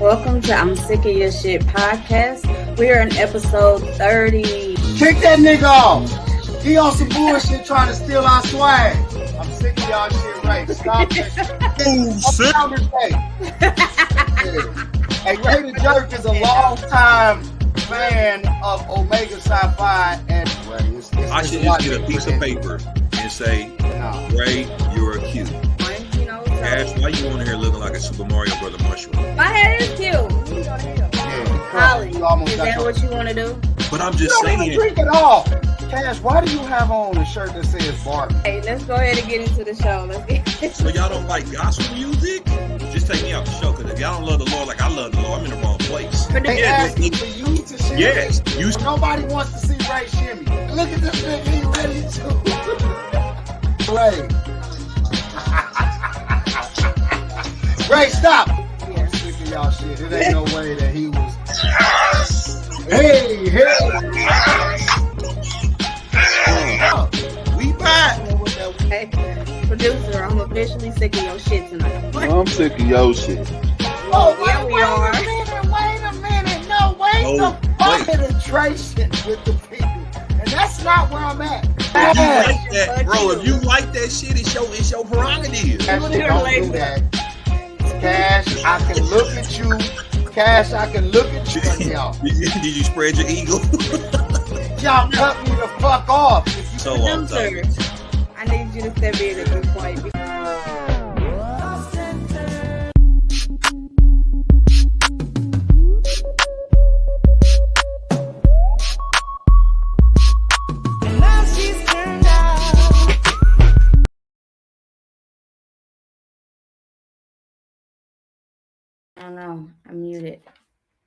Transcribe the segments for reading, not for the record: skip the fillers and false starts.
Welcome to I'm Sick of Your Shit podcast. We are in episode 30. Kick that nigga off. He on some bullshit trying to steal our swag. I'm sick of y'all shit, right? Stop it. Hey, Ray the Jerk is a long time fan of Omega Sci-Fi and Ray. I should just get a piece of paper and say, Ray, you're cute. Cash, why you on here looking like a Super Mario Brother mushroom? My hair is cute. Holly, is that what you want to do? But I'm just saying. You don't drink it all. Cash, why do you have on a shirt that says Barbie? Hey, let's go ahead and get into the show. Let's get So y'all don't like gospel music? Just take me out the show, because if y'all don't love the Lord like I love the Lord, I'm in the wrong place. They asking for you to shimmy. Yes. But nobody wants to see Ray shimmy. Look at this nigga, he ready to. Ray, stop. I'm sick of y'all shit. It ain't no way that he was. Hey. We back. Hey, producer, I'm officially sick of your shit tonight. I'm sick of your shit. Oh, yeah, we are. Wait a minute. No, the penetration with the people. And that's not where I'm at. If you like that, bro, if you like that shit, it's your prerogative. Don't do that. Cash, I can look at you. Cash, I can look at you. Y'all. Did you spread your eagle? Y'all cut me the fuck off. So Producer, I need you to step in at this point. Oh no, I'm muted.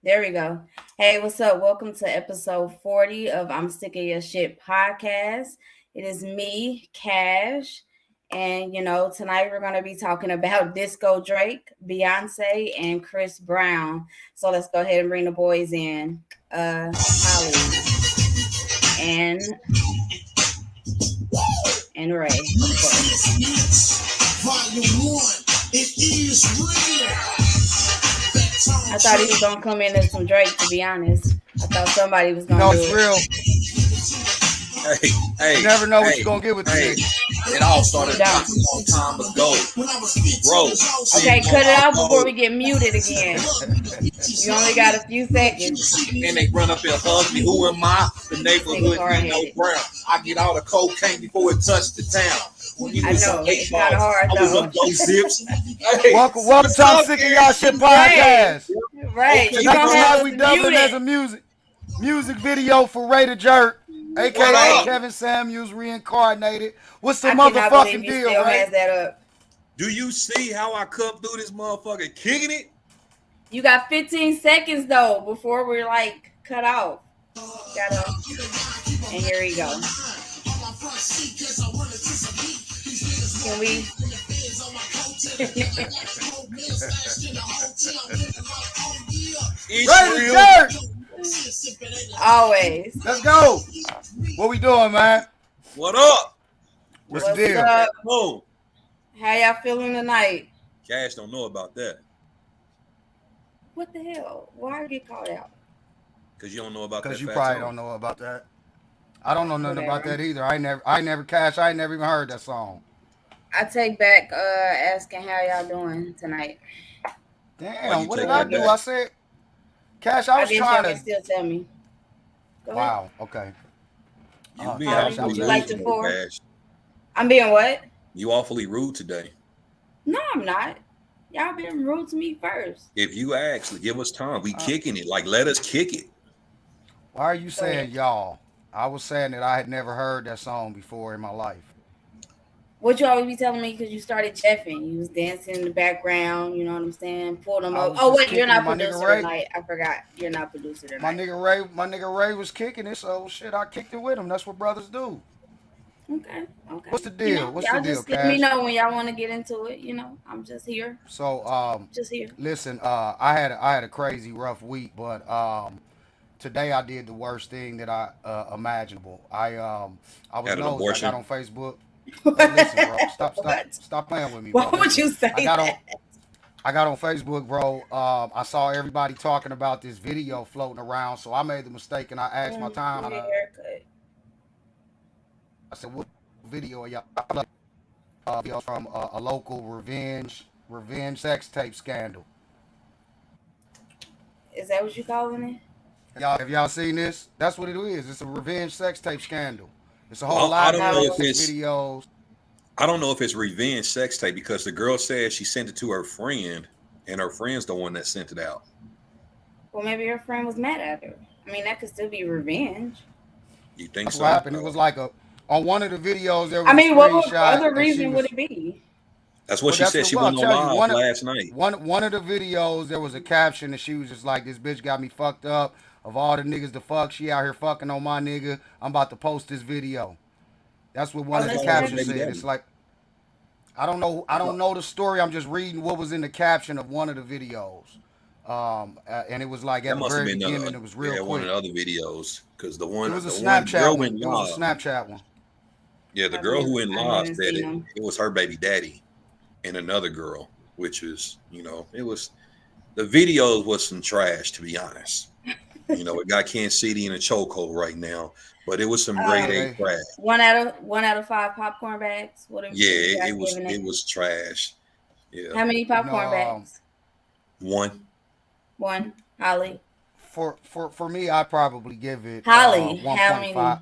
There we go. Hey, what's up? Welcome to episode 40 of I'm Sick of Your Shit podcast. It is me, Cash, and tonight we're going to be talking about Disco Drake, Beyonce, and Chris Brown. So let's go ahead and bring the boys in. Holly and Ray. Volume 1, it is real. I thought he was gonna come in as some Drake, to be honest. I thought somebody was gonna do it's it. real. Hey, You never know what you're gonna get with this. It all started a long time ago. Bro. Okay, cut it off before we get muted again. You only got a few seconds. And they run up and hug me. Who am I? The neighborhood no brown. I get all the cocaine before it touched the town. I know, it's kind of hard I was though. up those zips. Hey, Welcome to I'm Sick of Y'all Shit podcast. Right. Tonight You gonna have we us doubling as a muted. music video for Ray the Jerk, What aka up? Kevin Samuels reincarnated. What's the I cannot motherfucking believe you deal, still Ray? has that up. Do you see how I come through this motherfucker kicking it? You got 15 seconds though before we're like cut off. And here we go. Can we? It's Ray the real. Jerk. Always. Let's go. What we doing, man? What up? What's the deal? up? Oh, How y'all feeling tonight? Cash don't know about that. What the hell? Why get called out? Because you don't know about that. Because you fat probably song. don't know about that. I don't know nothing about Whatever. that either. I never even heard that song. I take back asking how y'all doing tonight. Why Damn, you what take did I that do? back? I said, Cash, I was guess trying y'all can to. still tell me. Go ahead. Wow, okay. You being Cash, awfully would you rude like to today, pour? Cash. I'm being what? You awfully rude today. No, I'm not. Y'all been rude to me first. If you actually give us time, we kicking it. Like, let us kick it. Why are you saying y'all? I was saying that I had never heard that song before in my life. What you always be telling me because you started jeffing. You was dancing in the background, you know what I'm saying? Pulled them I up. was Oh, just wait, you're not kicking my nigga producer Ray. tonight. I forgot. You're not producer tonight. My nigga Ray was kicking it, so shit, I kicked it with him. That's what brothers do. Okay. What's the deal? You know, What's y'all the deal, just let me Cash? know when y'all want to get into it. You know, I'm just here. So, Just here. listen, I had a crazy rough week, but today I did the worst thing that I imaginable. I was Had an nosy. I abortion. got on Facebook. Hey, listen, bro, stop playing with me, bro. Why would you say I got on. that? I got on Facebook, bro. I saw everybody talking about this video floating around, so I made the mistake and I asked my Give me a time. haircut. I said, "What video are y'all?" Videos from a local revenge sex tape scandal. Is that what you calling it? Have y'all seen this? That's what it is. It's a revenge sex tape scandal. It's a whole Well, I lot don't of know if sex it's videos. I don't know if it's revenge sex tape because the girl said she sent it to her friend, and her friend's the one that sent it out. Well, maybe her friend was mad at her. I mean, that could still be revenge. You think That's so? what happened. It was like on one of the videos there was I mean, a what screenshot other and she reason would was. it be? That's what Well, she that's said. what. She Well, I'll went on tell you. live last night. One of the videos there was a caption and she was just like, "This bitch got me fucked up. Of all the niggas to fuck, she out here fucking on my nigga. I'm about to post this video." That's what one Oh, of the that's captions Baby said. daddy. It's like I don't know the story. I'm just reading what was in the caption of one of the videos. And it was like That at the must have very been beginning. It was real one of quick. the other videos because the It one was a the one girl Snapchat went one. It was a live. Snapchat one. Yeah, the girl who went I live haven't said seen it. them. It was her baby daddy and another girl, which is it was the video was some trash to be honest. It got Kansas City in a chokehold right now, but it was some grade Yeah, A they. trash. 1 out of 5 popcorn bags. What are Yeah, you it guys was giving it it? was trash. Yeah, How many You know, popcorn bags? one. One. Holly. for me, I'd probably give it Holly, how 1.5. many?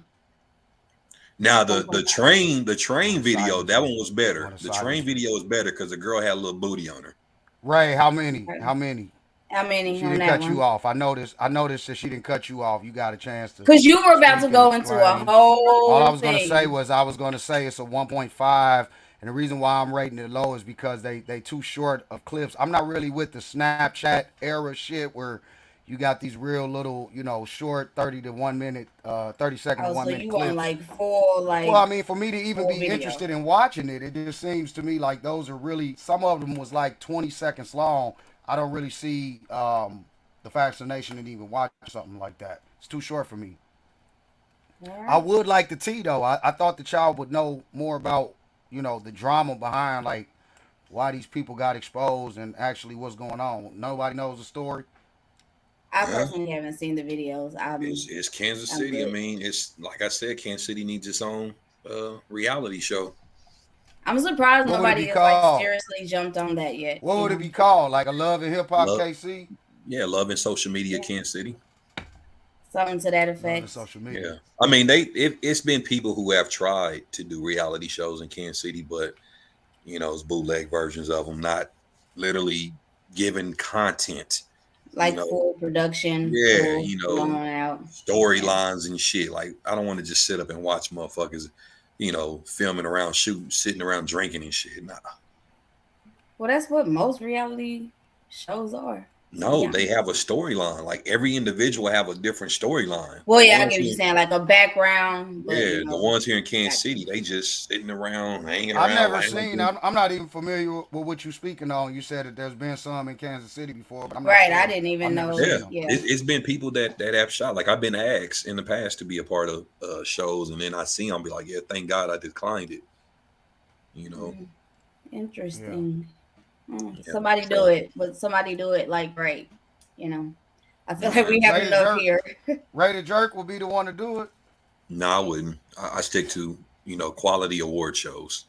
Now the 1.5. the train video, that one was I want better. a The silence train one. video was better because the girl had a little booty on her. Ray, how many? Okay. How many? How many She on didn't that cut you one? off. I noticed. I noticed that she didn't cut you off. You got a chance to Because you were about to speak and go into a explain. All I whole was gonna say thing. was I was gonna say it's a 1.5, and the reason why I'm rating it low is because they too short of clips. I'm not really with the Snapchat era shit where you got these real little, short 30 to 1 minute, 30 second to Oh, so 1 minute you want clips. like full, Well, I like mean, for me to even full be video. interested in watching it, it just seems to me like those are really some of them was like 20 seconds long. I don't really see the fascination in even watching something like that. It's too short for me. All I right. would like the tea though. I thought the child would know more about the drama behind like why these people got exposed and actually what's going on. Nobody knows the story. I Yeah, personally haven't seen the videos. it's Kansas I'm City. I good. mean, it's like I said, Kansas City needs its own reality show. I'm surprised What would it nobody be has like called? seriously jumped on that yet. What would it be called? Like a Love and Hip Hop Love, KC? yeah, love and social media, Yeah, Kansas City. something to that Love and effect. social Yeah, media. I mean, it's been people who have tried to do reality shows in Kansas City, but it's bootleg versions of them, not literally giving content. You Like know, full production, yeah, full blown out. Yeah. storylines and shit. Like I don't want to just sit up and watch motherfuckers, filming around, shooting, sitting around drinking and shit. Nah. Well, that's what most reality shows are, to be No, they honest. have a storyline. Like every individual have a different storyline. Well, yeah, I get what you're saying, like a background, but Yeah, the ones here in Kansas gotcha. City, they just sitting around, hanging I've around, never like, seen. I'm not even familiar with what you're speaking on. You said that there's been some in Kansas City before, but I'm not Right. I sure. didn't even I've never know. yeah, seen them. Yeah. it's been people that have shot. Like I've been asked in the past to be a part of shows, and then I see them, be like, yeah, thank God I declined it. You know, Mm, Yeah. interesting. yeah. Somebody do So it, but somebody do it like great. You know, I feel like we have Ray the enough Jerk. here. Ray the Jerk will be the one to do it. no, I wouldn't. I stick to quality award shows.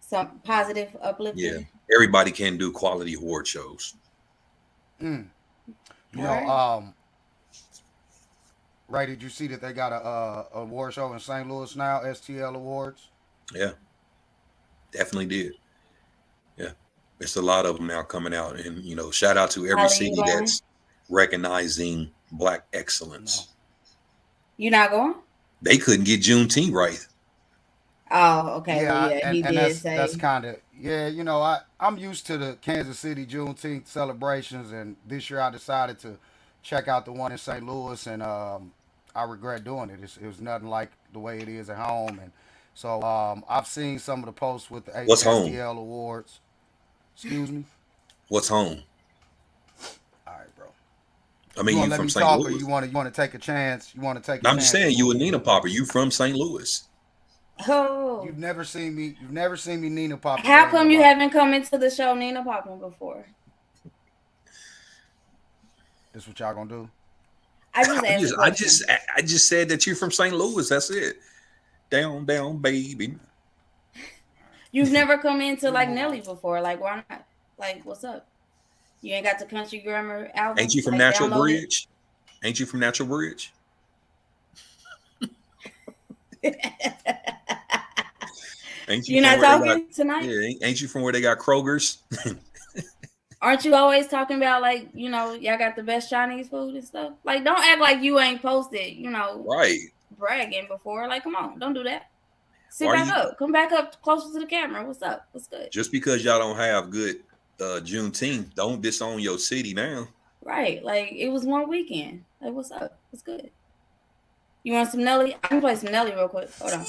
Some positive, Yeah, uplifting. everybody can do quality award shows. Mm. You All know, right. Ray, did you see that they got a award show in St. Louis now? STL Awards. Yeah, definitely did. Yeah, it's a lot of them now coming out, and shout out to every Holly, you city going? that's recognizing Black No. excellence. You not going? They couldn't get Juneteenth right. Oh, okay. Well, Yeah, yeah, he and did that's say. kind of yeah. I'm used to the Kansas City Juneteenth celebrations, and this year I decided to check out the one in St. Louis, and I regret doing it. It was nothing like the way it is at home, and so I've seen some of the posts with the What's home? STL awards. Excuse me. What's home? All right, bro. I You mean, want you to let from me St. talk, or Louis. you want to take a chance? You want to take a No, I'm just chance and saying you move a me? Nina Popper. You from St. Louis. Oh, You've never seen me. You've never seen me Nina Pop a how day in come your you life. haven't come into the show Nina Poppin' before? This what y'all gonna do? I just I asked just, a I question. just, I just said that you're from St. Louis. That's it. Down, down, baby. You've never come into We like move on. Nelly before. Like, why not? Like, what's up? You ain't got the Country Grammar Ain't album? you from Like, Natural download Bridge? Ain't you from Natural Bridge? it. Ain't you You're from not where they got? talking tonight? Yeah, ain't you from where they got Kroger's? Aren't you always talking about like, y'all got the best Chinese food and stuff? Like, don't act like you ain't posted, Right. bragging before. Like, come on, don't do that. Sit Why back you up. Come back up closer to the camera. What's up? What's good? just because y'all don't have good Juneteenth, don't disown your city now. Right. Like, it was one weekend. Like, what's up? What's good? You want some Nelly? I can play some Nelly real quick. Hold on.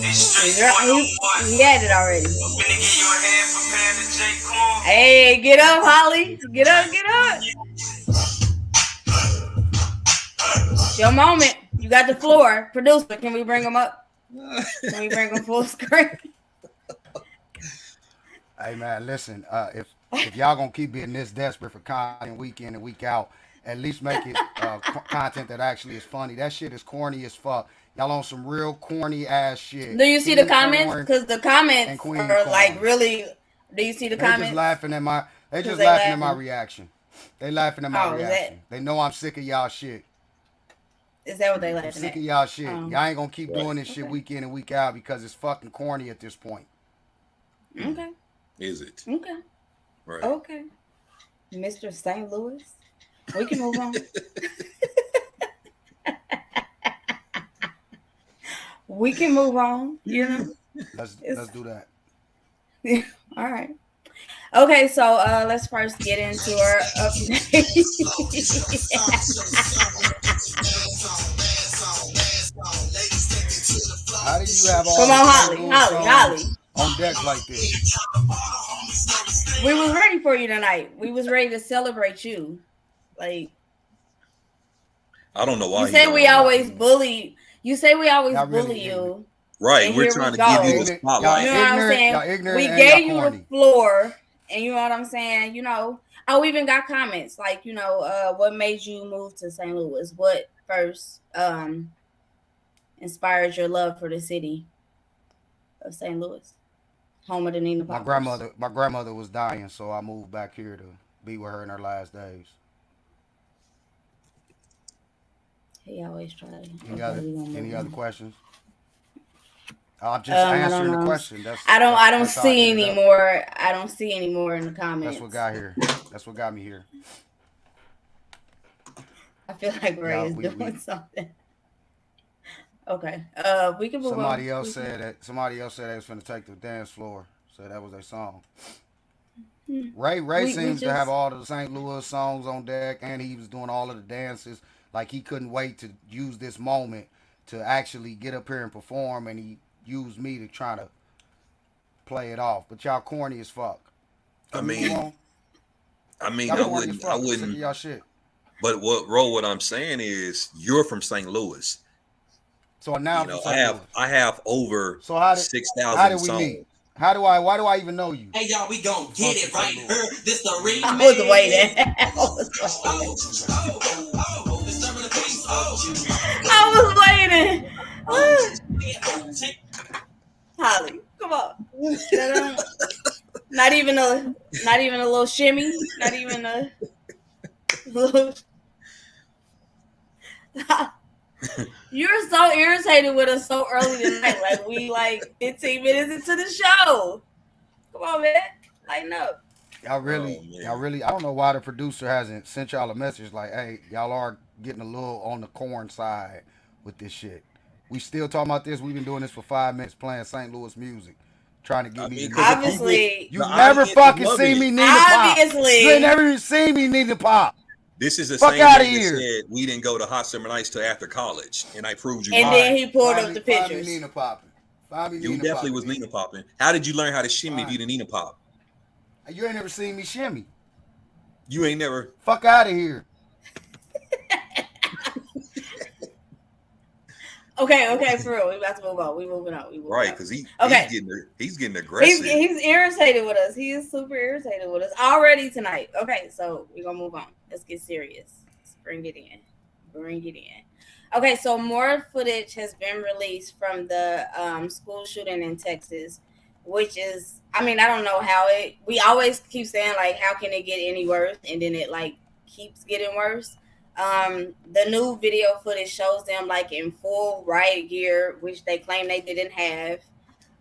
He had it already. Hey, get up, Holly. Get up, get up. It's your moment. You got the floor. Producer, can we bring him up? Can we bring him full screen? Hey man, listen. If y'all gonna keep being this desperate for content week in and week out, at least make it content that actually is funny. That shit is corny as fuck. Y'all on some real corny ass shit. Do you see the King comments? Corn Because the and comments Queen are like Corn. really. Do you see the They just comments? laughing at my. They 'Cause just they laughing at my laughing. reaction. They laughing at my Oh, reaction. They know I'm sick of y'all shit. is that what they I'm laughing sick at? of y'all shit. Oh. Y'all ain't gonna keep Right. doing this shit Okay. week in and week out because it's fucking corny at this point. Okay. Is it? Okay. Right. Okay. Mr. St. Louis. We can move on. We can move on, Let's It's do that. all right. Okay, so let's first get into our update. How do you have all Come the on, St. Holly, Louis Holly, Holly. songs on deck like this? We was ready for you tonight. We was ready to celebrate you. Like, I don't know why you he say don't we want always bully. You say we always Y'all really bully you, Right. and We're here trying we to give you go. the Y'all spotlight. You know what I'm saying? Y'all ignorant We and gave y'all you the corny. floor, and you know what I'm saying. I even got comments like, what made you move to St. Louis? What first inspired your love for the city of St. Louis, home of the Nina My Poppers? grandmother was dying, so I moved back here to be with her in her last days. He always try. Okay, Any other questions? I'm just I answering don't the know. question. I don't That's how I see ended any up. more. I don't see any more in the That's comments. what got here. That's what got me here. I feel like Ray Yeah, is doing something. Okay. We can move somebody on. else said they was finna take the dance floor. So that was their song. Ray We seems to just have all the St. Louis songs on deck, and he was doing all of the dances. Like he couldn't wait to use this moment to actually get up here and perform, and he used me to try to play it off. But y'all corny as fuck. I Can we move mean, on? I mean, Y'all I corny as wouldn't, fuck. I I'm sick of wouldn't. y'all shit. But what I'm saying is, you're from St. Louis. So now You I'm know, from I St. have Louis. I have over So how did 6,000 we meet? songs. Why do I even know you? Hey y'all, we gon' get it right here. This the remix. I was waiting. I was waiting. Holly, come on. Not even a little shimmy. Not even a little. You're so irritated with us so early tonight. Like we 15 minutes into the show. Come on, man. Lighten up. Y'all really, I don't know why the producer hasn't sent y'all a message like, hey, y'all are getting a little on the corn side with this shit. We still talking about this. We've been doing this for 5 minutes playing St. Louis music, trying to get I me mean, to because Nina the Pop. people, Obviously, You the never audience is fucking loving seen it. me Nina Pop. obviously. You ain't never even seen me Nina Pop. This is the Fuck same outta man that here. said we didn't go to Hot Summer Nights till after college, and I proved you And wrong. then he pulled Find up the me pictures. Nina popping. Find me You Nina definitely popping. was Nina popping. How did you learn how to shimmy if Fine. you didn't Nina pop? You ain't never seen me shimmy. You ain't never. Fuck out of here. Okay, for real. We about to move on. We moving on. Right, because Okay. he's getting aggressive. He's irritated with us. He is super irritated with us already tonight. Okay, so we're gonna move on. Let's get serious. Let's bring it in. Bring it in. Okay, so more footage has been released from the school shooting in Texas, which is, I mean, I don't know how we always keep saying, like, how can it get any worse? And then it, like, keeps getting worse. The new video footage shows them, like, in full riot gear, which they claim they didn't have.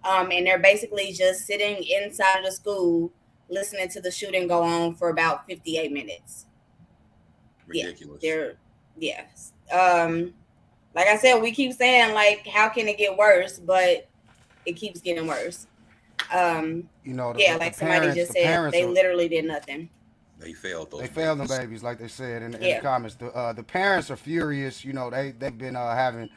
And they're basically just sitting inside of the school listening to the shooting go on for about 58 minutes. Ridiculous. Yes. Like I said, we keep saying, like, how can it get worse? But it keeps getting worse. Like somebody just said, they literally did nothing. They failed those. They failed the babies, like they said in the comments. The parents are furious. They've been having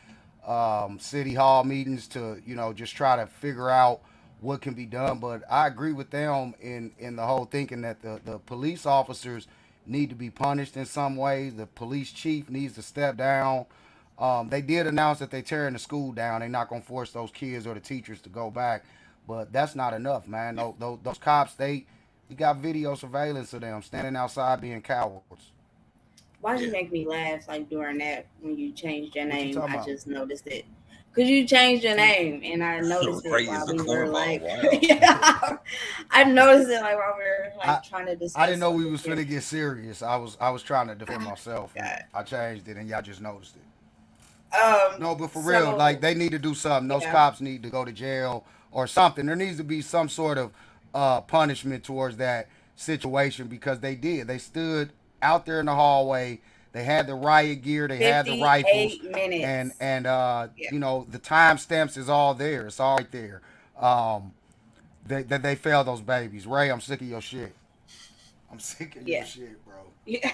city hall meetings to just try to figure out what can be done. But I agree with them in the whole thinking that the police officers need to be punished in some way. The police chief needs to step down. They did announce that they're tearing the school down. They're not going to force those kids or the teachers to go back. But that's not enough, man. Those cops, we got video surveillance of them standing outside being cowards. Why did you make me laugh like during that when you changed your name? I just noticed it. Because you changed your name and I noticed it while we were like, wow. I noticed it like while we were like trying to discuss. I didn't know we was finna get serious. I was trying to defend myself. I changed it and y'all just noticed it. No, but for real, like they need to do something. Those cops need to go to jail or something. There needs to be some sort of punishment towards that situation because they did. They stood out there in the hallway. They had the riot gear. They had the rifles. Minutes. And the time stamps is all there. It's all right there. They failed those babies. Ray, I'm sick of your shit. I'm sick of your shit, bro. Yeah.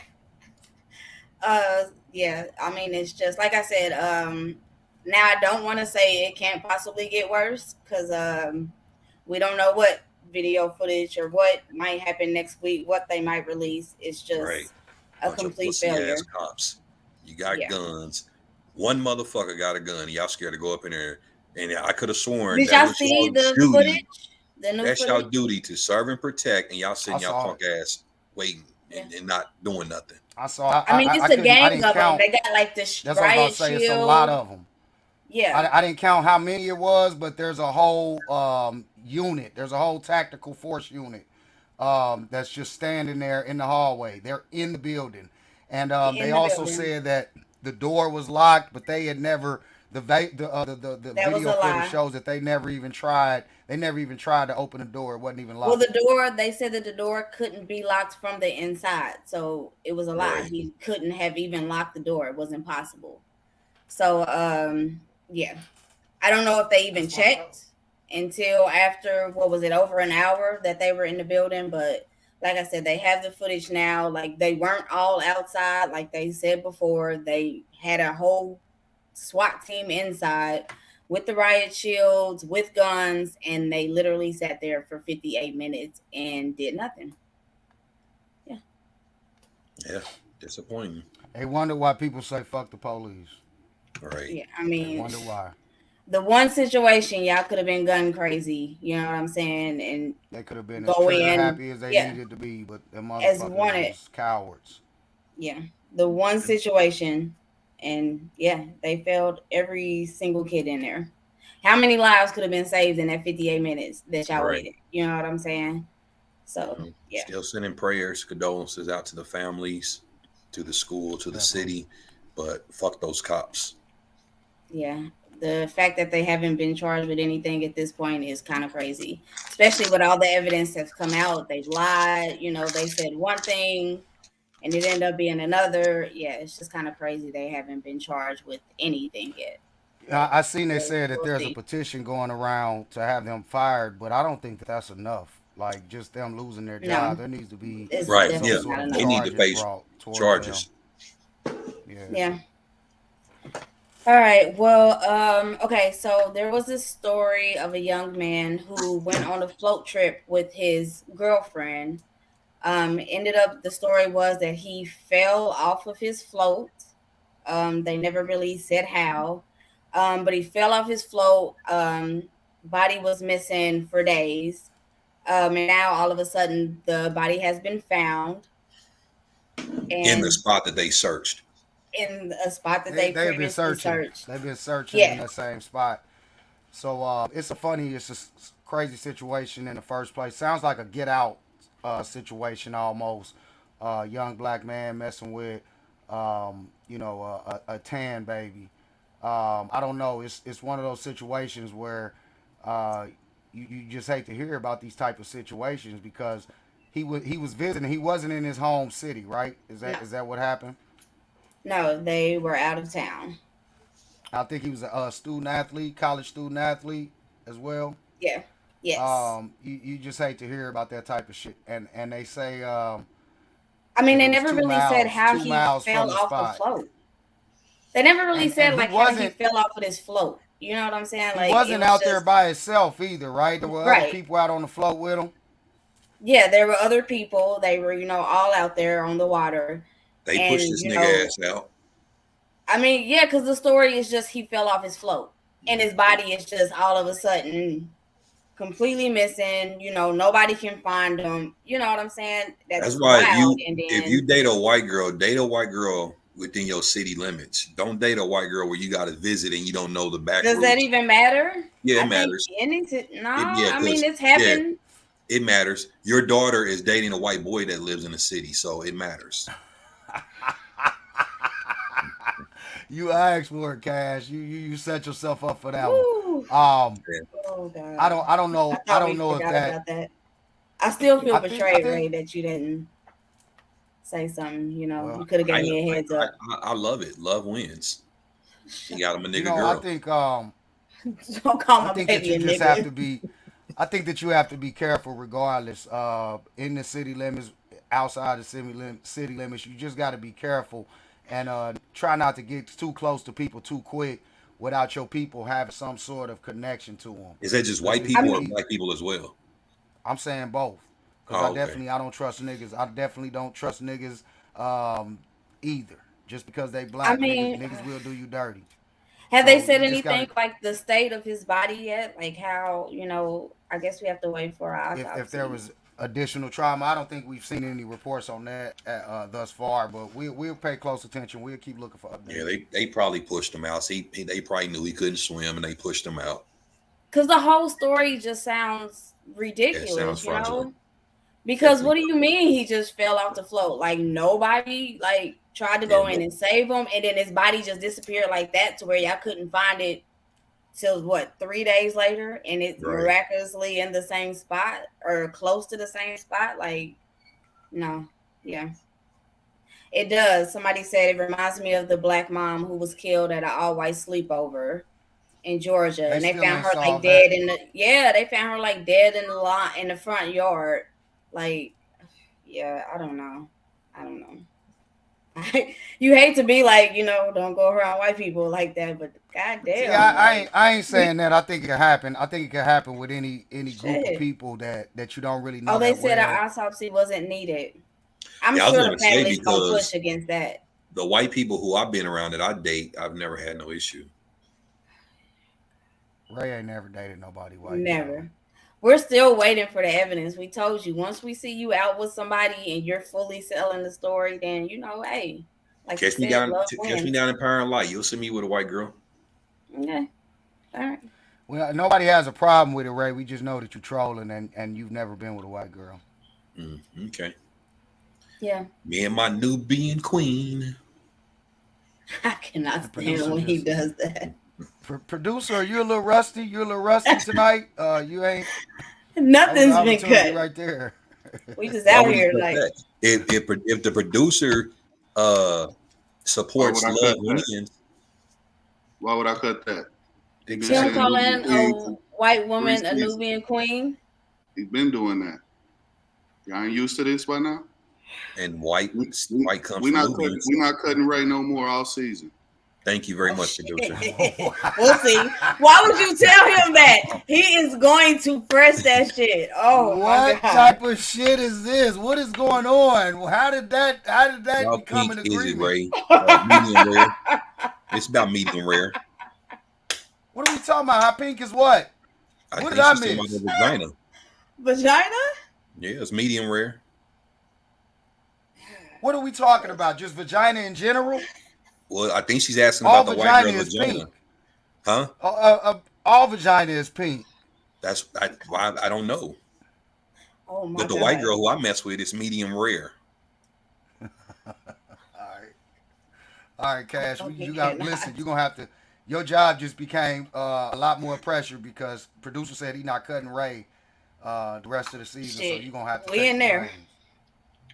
I mean, it's just like I said. Now I don't want to say it can't possibly get worse because we don't know what video footage or what might happen next week, what they might release. It's just a complete failure. Ass cops. You got guns. One motherfucker got a gun. Y'all scared to go up in there. And I could have sworn did y'all see the footage? That's y'all duty to serve and protect, and y'all sitting y'all punk ass waiting and not doing nothing. I mean, it's a gang of them. They got like this riot shield. It's a lot of them. Yeah. I didn't count how many it was, but there's a whole unit. There's a whole tactical force unit that's just standing there in the hallway. They're in the building. And they also said that the door was locked, but they had never the video footage shows that they never even tried. They never even tried to open the door. It wasn't even locked. Well, the door, they said that the door couldn't be locked from the inside. So it was a lie. Right. He couldn't have even locked the door. It wasn't possible. So, I don't know if they even checked until after, over an hour that they were in the building. But like I said, they have the footage now. Like, they weren't all outside. Like they said before, they had a whole SWAT team inside with the riot shields, with guns, and they literally sat there for 58 minutes and did nothing. Yeah, disappointing. They wonder why people say fuck the police. Right. Yeah, I mean, they wonder why. The one situation y'all could have been gun crazy, you know what I'm saying? And they could have been as happy as they needed to be, but them motherfuckers was cowards. Yeah. The one situation, and they failed every single kid in there. How many lives could have been saved in that 58 minutes that y'all waited? You know what I'm saying? So, Still sending prayers, condolences out to the families, to the school, to the city, but fuck those cops. Yeah. The fact that they haven't been charged with anything at this point is kind of crazy, especially with all the evidence that's come out. They lied, they said one thing and it ended up being another. Yeah, it's just kind of crazy. They haven't been charged with anything yet. I seen they said that there's a petition going around to have them fired, but I don't think that's enough. Like just them losing their job, there needs to be they need to face charges. Yeah. All right. Well, okay. So there was this story of a young man who went on a float trip with his girlfriend. The story was that he fell off of his float. They never really said how. But he fell off his float. Body was missing for days. And now all of a sudden the body has been found In the and spot that they searched. in a spot that they They've been previously searching. searched. They've been searching in Yeah. that same spot. So it's a crazy situation in the first place. Sounds like a Get Out situation almost. Young black man messing with, a tan baby. I don't know. It's one of those situations where you just hate to hear about these type of situations because he was visiting. He wasn't in his home city, right? Is No, that what happened? no, they were out of town. I think he was a student athlete, college student athlete as well. Yeah. Yes. You just hate to hear about that type of shit, and they say I mean, that they it was never really said how two he miles fell from the off the spot, float. They never really and said he like how he wasn't fell off of his float. You know what I'm saying? he Like it wasn't was out there just by himself either, right? There were other right. people out on the float with him. Yeah, there were other people. They were, all out there on the water. They pushed And, this nigga ass out. I mean, yeah, because the story is just he fell off his float. And his body is just all of a sudden completely missing. Nobody can find him. You know what I'm saying? That's That's why wild. And if you then, date a white girl within your city limits. Don't date a white girl where you got to visit and you don't know the back does that routes. even matter? Yeah, it I think matters. no, Yeah, I mean, because it's happened. it matters. Your daughter is dating a white boy that lives in the city, so it matters. You asked for it, Cash. You set yourself up for that one. Woo. Yeah. Oh, God. I don't I know. I thought we don't know if forgot that. about that. I still feel I betrayed, think. Ray, that you didn't say something. You Well, could have I, gave me a heads I up. I love it. Love wins. You got him a you nigga know, I girl. think. Don't call I my think that baby you a just have nigga. to be. I think that you have to be careful, regardless. In the city limits, outside the city limits, you just got to be careful and try not to get too close to people too quick without your people having some sort of connection to them. Is that just Because white I people or mean, black people as well? I'm saying both. Because Oh, okay. I don't trust niggas. I definitely don't trust niggas either. Just because they I black, mean, niggas will do you dirty. have they So said you just anything gotta. like the state of his body yet? Like how, I guess we have to wait for our If there autopsy. was additional trauma, I don't think we've seen any reports on that thus far. But we'll pay close attention. We'll keep looking for Yeah, updates. they probably pushed him out. See, they probably knew he couldn't swim and they pushed him out. Because the whole story just sounds Yeah, it sounds ridiculous, fraudulent. Because Definitely what do you mean he just fell off the float? Like nobody tried to does. Yeah, go in and save him, and then his body just disappeared like that to where y'all couldn't find it till what 3 days later, and it's right. miraculously in the same spot or close to the same spot. Like no, yeah, it does. Somebody said it reminds me of the black mom who was killed at an all-white sleepover in Georgia, They and they still found ain't her like solved dead that. in the yeah, they found her like dead in the lawn in the front yard. Like, yeah, I don't know. I don't know. You hate to be like, don't go around white people like that, but See, goddamn, like I ain't saying that. I think it could happen. I think it could happen with any group of shit. people that you don't really Oh, know they that said an well. autopsy wasn't needed. I'm Yeah, I was sure the gonna say family's gonna push because against that. the white people who I've been around that I date, I've never had no issue. Ray ain't never dated nobody white, so Never. We're still waiting for the evidence. We told you once we see you out with somebody and you're fully selling the story, then hey, like you said, love Catch me wins. down in Power and Light. You'll see me with a white girl. Okay, all right. well, nobody has a problem with it, Ray. We just know that you're trolling and you've never been with a white girl. Okay. Yeah, Me and my Nubian queen. I cannot The stand producer when he just does that. producer, are you a little rusty? You're a little rusty tonight. You ain't. That was an Nothing's been opportunity cut. right there. We just Why out would he here cut like that? If the producer uh Why would supports I love cut that? wins, Why would I cut that? He been him saying exactly. Nubian calling Queen a for white 3 woman a seasons. Nubian queen. He's been doing that. Y'all ain't used to this by now. And We we white comes we from not Nubian. cutting we So not cutting Ray no more all season. thank you very Oh much, shit. producer. We'll see. Why would you tell him that? He is going to press that shit. Oh my What god. type of shit is this? What is going on? How did that How become pink an is it, agreement? Ray? Medium rare. It's about medium rare. What are we talking about? How pink is what? I What think did I she's talking about miss? the vagina. Vagina? Yeah, it's medium rare. What are we talking about? Just vagina in general? Well, I think she's asking All about the white vagina girl is vagina. pink. Huh? All vagina is pink. I don't know. Oh my But the god. white girl who I mess with is medium rare. All right, Cash. Okay, You got cannot. listen. You're gonna have to. Your job just became a lot more pressure because producer said he's not cutting Ray the rest of the season, so Shit. you're gonna have to. We take in the there. reins.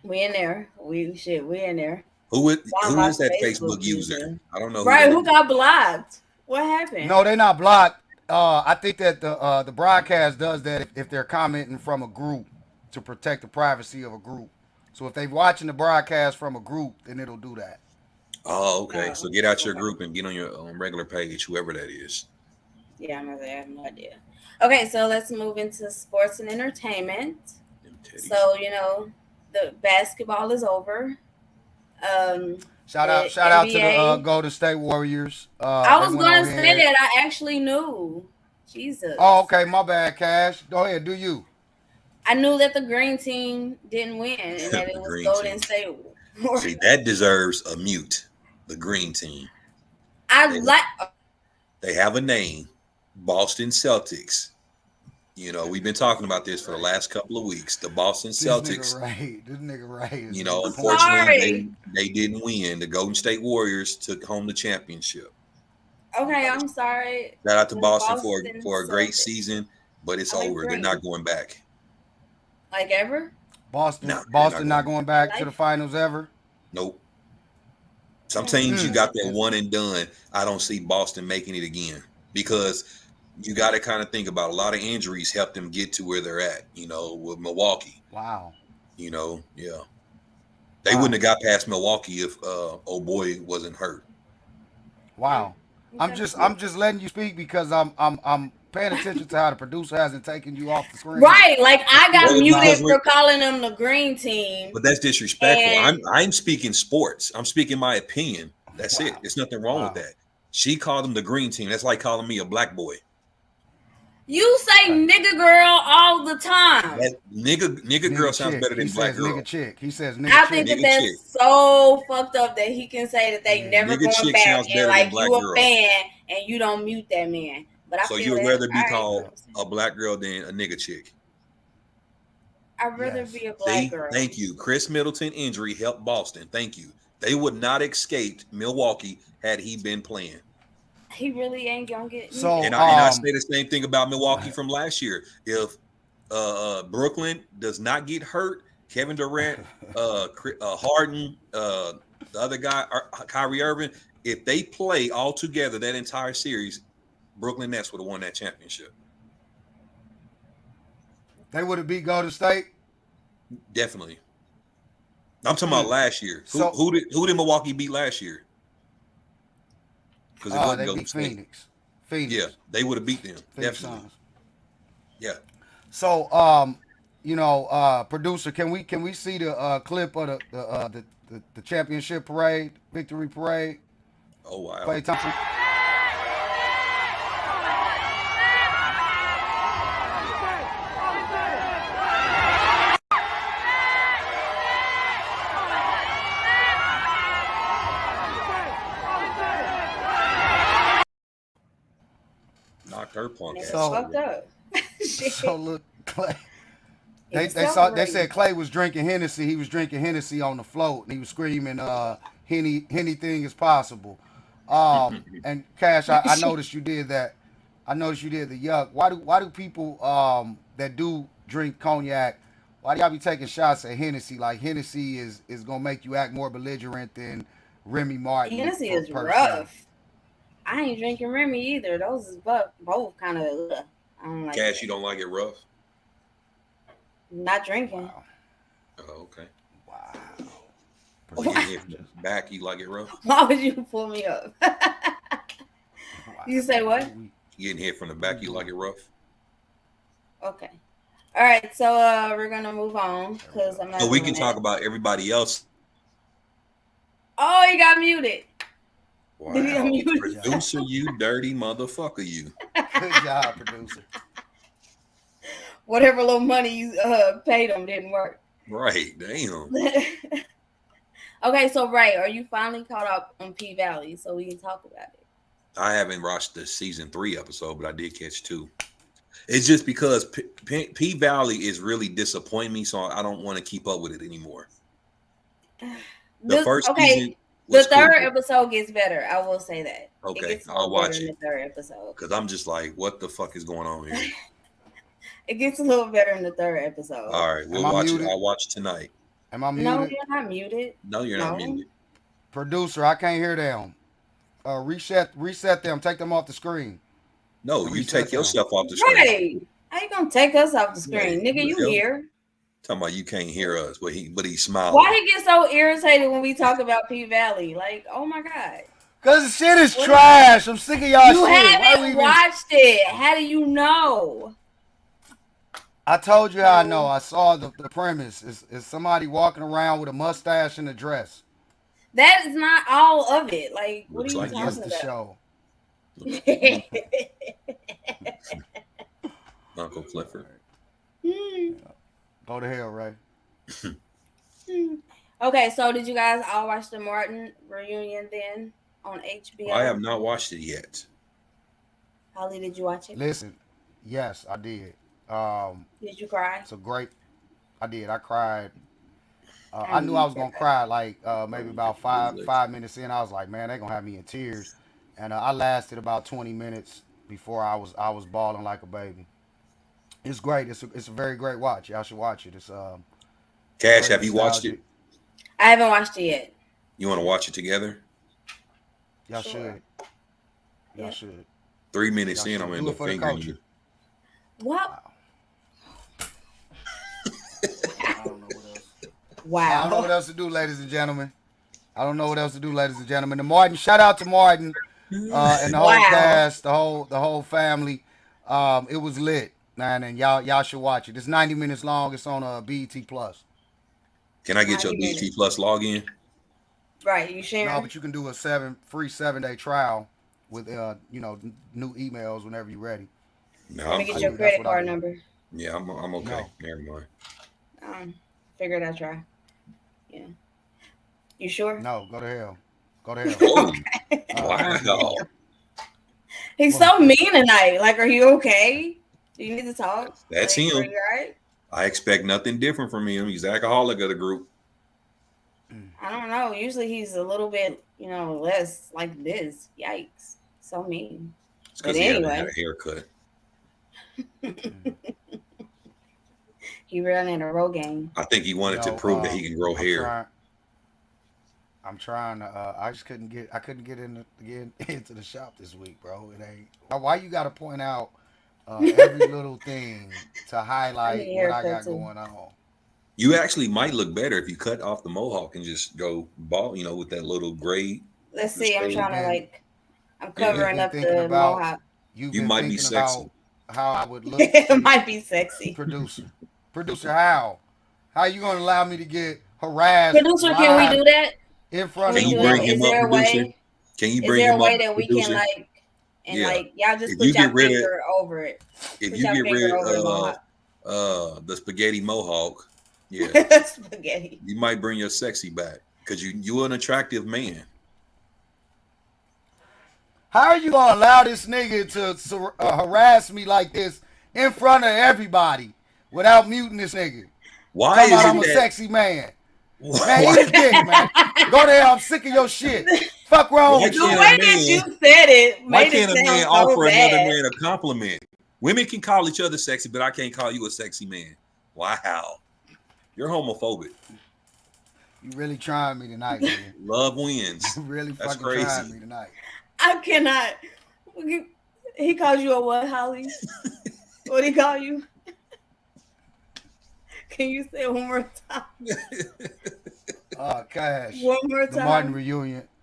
We in there. We in there. Who is Watch that Facebook Facebook user? I don't know Right, who who that got blocked? What happened? No, they're not blocked. I think that the broadcast does that if they're commenting from a group to protect the privacy of a group. So if they're watching the broadcast from a group, then it'll do that. Oh, okay. Oh, So get out your okay. group and get on your regular page, whoever that is. Yeah, I'm gonna say I have no idea. Okay, so let's move into sports and entertainment. Them titties. So, the basketball is over. Shout The out to the NBA. Golden State Warriors. I They was went gonna on say ahead. that I actually knew. Jesus. Oh, okay, my bad, Cash. Go ahead, do you? I knew that the green team didn't win and that it The was green Golden team. State. See, that deserves a mute. The green team. I like. They have a name, Boston Celtics. We've been talking about this for the last couple of weeks. The Boston Celtics. This nigga Ray. Unfortunately, they didn't win. The Golden State Warriors took home the championship. Okay, I'm sorry. Shout out to The Boston Boston for a great Celtics. season, but it's I like over. They're green. not going back. Like ever? Boston No, Boston they're not not going back to the finals ever. Nope. Some teams you got that one and done. I don't see Boston making it again because you got to kind of think about a lot of injuries helped them get to where they're at. With Milwaukee. Wow. Yeah. They wouldn't have got past Milwaukee if old boy wasn't hurt. Wow. Okay. I'm just letting you speak because I'm paying attention to how the producer hasn't taken you off the screen. Right, like I got Well, muted because for calling them the green team. But that's disrespectful. And- I'm speaking sports. I'm speaking my opinion. That's Wow. it. There's nothing wrong with that. She called them the green team. That's like calling me a black boy. You say nigga girl all the time. That nigga girl sounds better than black girl. Nigga chick. He says nigga I chick. think Nigga that's chick. so fucked up that he can say that they never Nigga going chick sounds back better and than like black you a girl. fan and you don't mute that man. But I So feel you'd that. rather be All right. called a black girl than a nigga chick. I'd rather Yes. be a black See, girl. thank you. Chris Middleton injury helped Boston. Thank you. They would not have escaped Milwaukee had he been playing. He really ain't gonna get So- muted. And I say the same thing about Milwaukee from last year. If Brooklyn does not get hurt, Kevin Durant, Harden, the other guy, Kyrie Irving, if they play all together that entire series, Brooklyn Nets would have won that championship. They would have beat Golden State. Definitely. I'm talking about last year. So- Who did Milwaukee beat last year? Because it wasn't They Golden beat State. Phoenix. Yeah, they would have beat them. Phoenix Definitely. Suns. Yeah. So, producer, can we see the clip of the championship parade, victory parade? Oh wow. Klay Thompson. Knocked her punk ass. It's So- fucked up. So look, Klay. They It's said celebrating. Klay was drinking Hennessy. He was drinking Hennessy on the float, and he was screaming, anything is possible. And Cash, I noticed you did that. I noticed you did the yuck. Why do people that do drink cognac, why do y'all be taking shots at Hennessy? Like Hennessy is gonna make you act more belligerent than Remy Martin. Hennessy per is se. rough. I ain't drinking Remy either. Those is both kind of. I don't like. Cash, that. you don't like it rough? Not drinking. Wow. Oh, okay. Wow. When you get hit from the back, you like it rough? Why would you pull me up? You say what? Getting hit from the back, you like it rough? Okay. All right. So we're gonna move on because I'm not. So we doing can talk that. about everybody else. Oh, you got muted. Did he Wow. unmute Producer, you dirty motherfucker, you. Good job, producer. Whatever little money you paid him didn't work. Right. Damn. Okay, so Ray, are you finally caught up on P Valley so we can talk about it? I haven't watched the season 3 episode, but I did catch 2. It's just because P Valley is really disappointing me, so I don't want to keep up with it anymore. The first season was the third cool. episode gets better. I will say that. Okay, it gets I'll watch it. In the third episode, because I'm just like, what the fuck is going on here? It gets a little better in the third episode. All right, we'll watch it. I'll watch tonight. Am I muted? No, you're not muted. No, you're not muted. Producer, I can't hear them. Reset them. Take them off the screen. No, you take yourself off the screen. Right. How you gonna take us off the screen? Nigga, you here. Talking about you can't hear us, but he's smiling. Why he get so irritated when we talk about P Valley? Like, oh my God. Cause the shit is trash. I'm sick of y'all You shit. haven't watched it. How do you know? I told you how I know. I saw the premise. Is somebody walking around with a mustache and a dress. That is not all of it. Like, what Looks are you like talking That's about? the show. Uncle Clifford. Go to hell, Ray. Okay, so did you guys all watch the Martin reunion then on HBO? I have not watched it yet. Holly, did you watch it? Listen, yes, I did. Did you cry? It's a great. I did. I cried. I knew I was gonna cry. Like maybe about five minutes in, I was like, man, they're gonna have me in tears. And I lasted about 20 minutes before I was bawling like a baby. It's great. It's a very great watch. Y'all should watch it. It's Cash, have you watched it? I haven't watched it yet. You want to watch it together? Y'all Sure. should. Y'all should. 3 minutes Y'all in, I'm should gonna do end it up for the fingering culture. you. What? I don't know what else. Wow. I don't know what else to do, ladies and gentlemen. The Martin, shout out to Martin and the whole cast, the whole family. It was lit, man, and y'all should watch it. It's 90 minutes long. It's on BET Plus. Can I get your BT Plus login? Right, you sharing? No, but you can do a free 7-day trial with new emails whenever you're ready. No, Let me get your credit card number. Yeah, I'm okay. No. Never mind. Figured I'd try. Yeah. You sure? No, go to hell. Go to hell. Wow. He's so mean tonight. Like, are you okay? Do you need to talk? That's like, him. Are you all right? I expect nothing different from him. He's the alcoholic of the group. I don't know. Usually he's a little bit, less like this. Yikes. So mean. It's because he had a haircut. He ran in a Rogaine. I think he wanted to prove that he can grow hair. I'm trying to. I just couldn't get. I couldn't get into the shop this week, bro. It ain't. Why you got to point out every little thing to highlight what I got going on? You actually might look better if you cut off the mohawk and just go bald. With that little gray. Let's see. I'm trying to I'm covering up the mohawk. You might be sexy. How I would look. It might be sexy. Producer, how you gonna allow me to get harassed? Producer, can we do that? In front of you? Bring him up, producer? Can you bring him up? Is there a way that we can y'all just put your finger over it? If you get rid of the spaghetti mohawk, spaghetti, you might bring your sexy back because you're an attractive man. How are you gonna allow this nigga to harass me like this in front of everybody without muting this nigga? Why is I'm a sexy man? Man, eat a dick, man. Go there. I'm sick of your shit. Fuck wrong with you. The way that you said it why made can't it a man sound offer so another bad. man a compliment? Women can call each other sexy, but I can't call you a sexy man. Wow. You're homophobic. You really trying me tonight, man. Love wins. You really That's fucking crazy. trying me tonight. I cannot. He calls you a what, Holly? What did he call you? Can you say it one more time? Cash. One more time.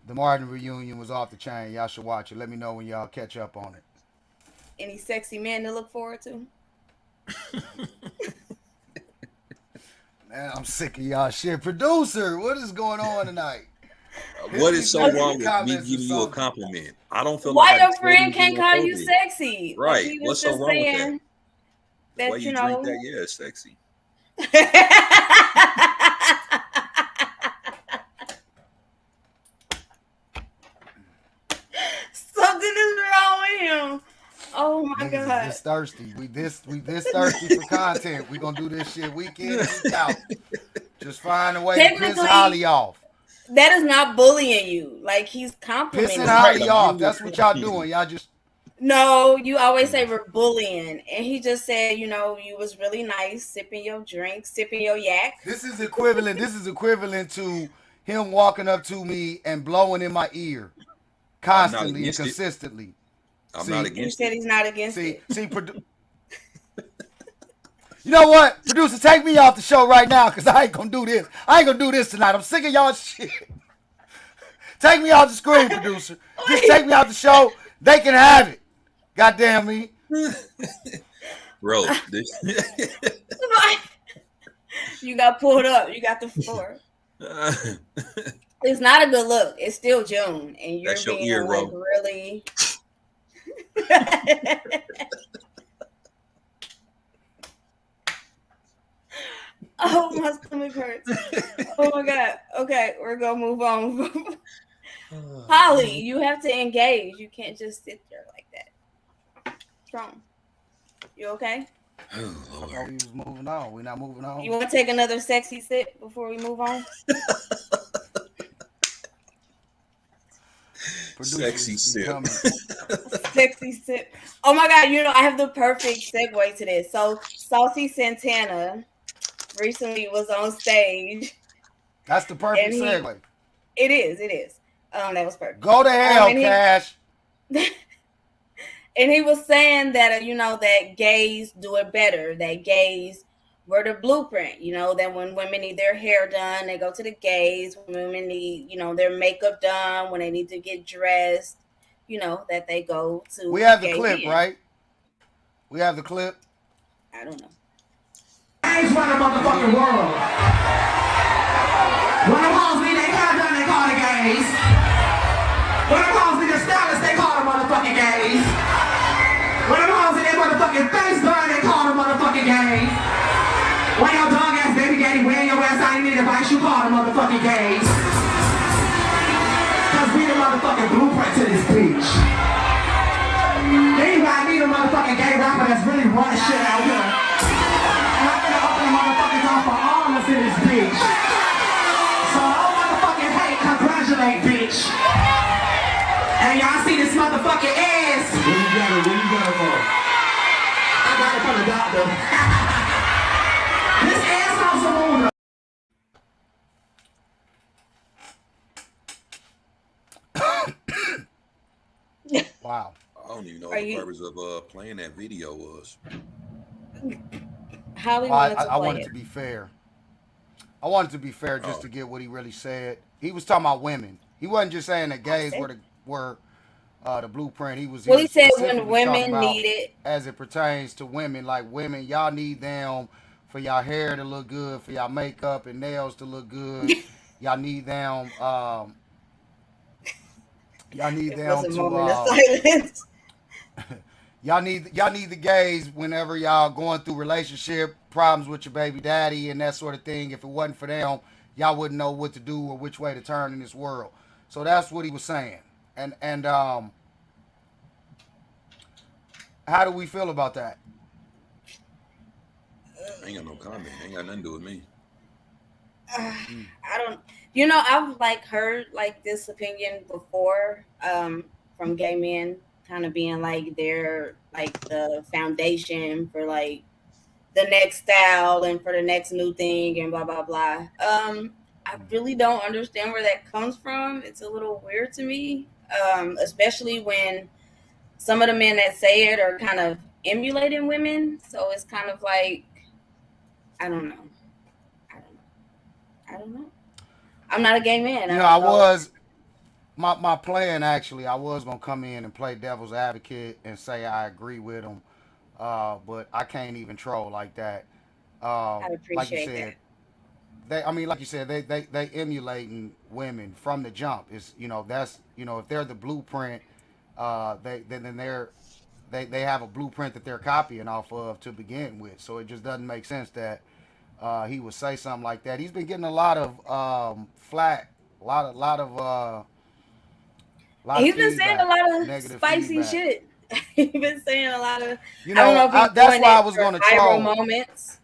The Martin reunion was off the chain. Y'all should watch it. Let me know when y'all catch up on it. Any sexy men to look forward to? Man, I'm sick of y'all shit. Producer, what is going on tonight? What His is so people wrong in the with me comments or giving you a something. compliment? I don't feel like Why I your totally friend being can't call you inappropriate. sexy? Like Right. he was What's so just wrong with that? saying The way that, you drink that, yeah, it's sexy. something is wrong with him. Oh my Niggas is god. this thirsty. We this thirsty for content. We gonna do this shit week in and week out. Just find a way to piss Technically, Holly off. that is not bullying you. Like he's Pissing complimenting Right. you. Holly I'm off. giving That's what y'all doing. Y'all just No, you always say we're bullying. And he just said, you was really nice, sipping your drink, sipping your yak. this is equivalent. This is equivalent to him walking up to me and blowing in my ear I'm not constantly and against it. consistently. I'm not See, He against said it. he's not against it. You know what, producer, take me off the show right now because I ain't gonna do this. I ain't gonna do this tonight. I'm sick of y'all shit. Take me off the screen, producer. Just take me off the show. They can have it. Goddamn me. Bro, this You got pulled up. You got the floor. It's not a good look. It's still June, and you're that's your being ear, like bro. really. Oh, my stomach hurts. Oh my god. Okay, we're gonna move on. Holly, you have to engage. You can't just sit there like that. What's wrong? You okay? Oh, I thought Lord. we was moving on. We not moving on. You want to take another sexy sip before we move on? Sexy sip. becoming Sexy sip. Oh my god, I have the perfect segue to this. So Saucy Santana recently was on stage. That's the perfect And he- segue. It is. That was perfect. Go to hell, and he- Cash. And he was saying that that gays do it better. That gays were the blueprint. That when women need their hair done, they go to the gays. When women need their makeup done, when they need to get dressed, that they go to. We have the gay clip, men. right? We have the clip. I don't know. Gays run the motherfucking world. When the hoes need their hair done, they call the gays. When the hoes need their stylist, they call the motherfucking gays. When the hoes need their motherfucking face done, they call the motherfucking gays. When your dog ass baby daddy wearing your ass out, you need advice, you call the motherfucking gays. Cause we the motherfucking blueprint to this bitch. Anybody need a motherfucking gay rapper that's really running shit out here. And I'm gonna open the motherfucking door for all of us in this bitch. So don't motherfucking hate, congratulate, bitch. And y'all see this motherfucking ass. Where you got it from? I got it from the doctor. This ass house a moon. Wow. I don't even know Are what the you- purpose of playing that video was. Holly Well, wanted to I play wanted it. to be fair. I wanted to be fair just to get what he really said. He was talking about women. He wasn't just saying that gays were the blueprint. He was Well, he said when specifically talking women about need it. as it pertains to women. Like women, y'all need them for y'all hair to look good, for y'all makeup and nails to look good. Y'all need them. Y'all need It them was a to. moment of silence. Y'all need the gays whenever y'all going through relationship problems with your baby daddy and that sort of thing. If it wasn't for them, y'all wouldn't know what to do or which way to turn in this world. So that's what he was saying. And how do we feel about that? I ain't got no comment. Ain't got nothing to do with me. I don't. I've heard this opinion before from gay men, kind of being like they're the foundation for the next style and for the next new thing and blah blah blah. I really don't understand where that comes from. It's a little weird to me, especially when some of the men that say it are kind of emulating women. So it's kind of like, I don't know. I don't know. I'm not a gay man. I was my plan actually. I was gonna come in and play devil's advocate and say I agree with him, but I can't even troll like that. I Like you appreciate said, I mean, like you said, they emulating women from the jump. It's that's if they're the blueprint, then they have a blueprint that they're copying off of to begin with. So it just doesn't make sense that he would say something like that. He's been getting a lot of flack, a lot of He's been saying a feedback, lot of negative spicy feedback. shit. He's been saying a lot of. I don't know if he's That's doing why I it was for going to viral troll. moments.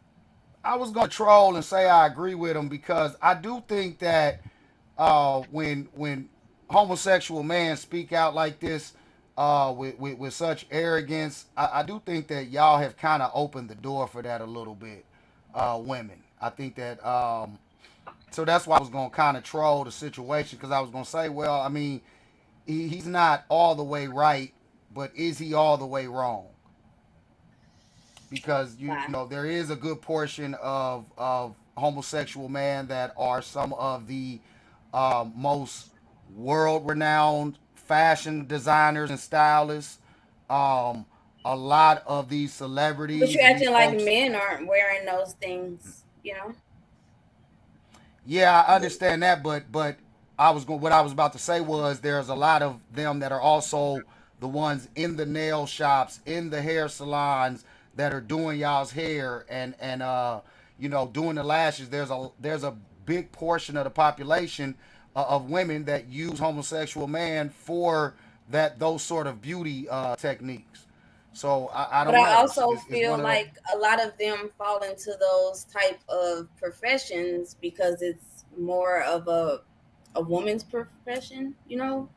I was going to troll and say I agree with him because I do think that when homosexual men speak out like this with such arrogance, I do think that y'all have kind of opened the door for that a little bit, women. I think that so that's why I was going to kind of troll the situation because I was going to say, well, I mean, he's not all the way right, but is he all the way wrong? Because there is a good portion of homosexual men that are some of the most world renowned fashion designers and stylists. A lot of these celebrities But you and these acting like folks. men aren't wearing those things, you know? Yeah, I understand that, but what I was about to say was there's a lot of them that are also the ones in the nail shops, in the hair salons that are doing y'all's hair and doing the lashes. There's a big portion of the population of women that use homosexual man for those sort of beauty techniques. So I But don't I know. also It's feel one of the, like a lot of them fall into those type of professions because it's more of a woman's profession, you know?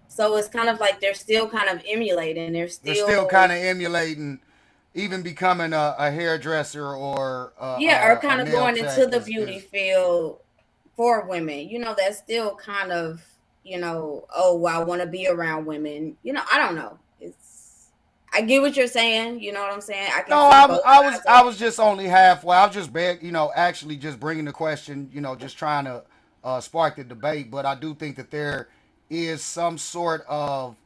So it's kind of like they're still kind of emulating. they're still kind of emulating, even becoming a hairdresser or or a kind of nail going into tech the beauty is field for women. That's still kind of, oh, well, I want to be around women. I don't know. I get what you're saying. You know what I'm saying? I can no. see both sides I of was it. just only halfway. I was just actually just bringing the question. Just trying to spark the debate. But I do think that there is some sort of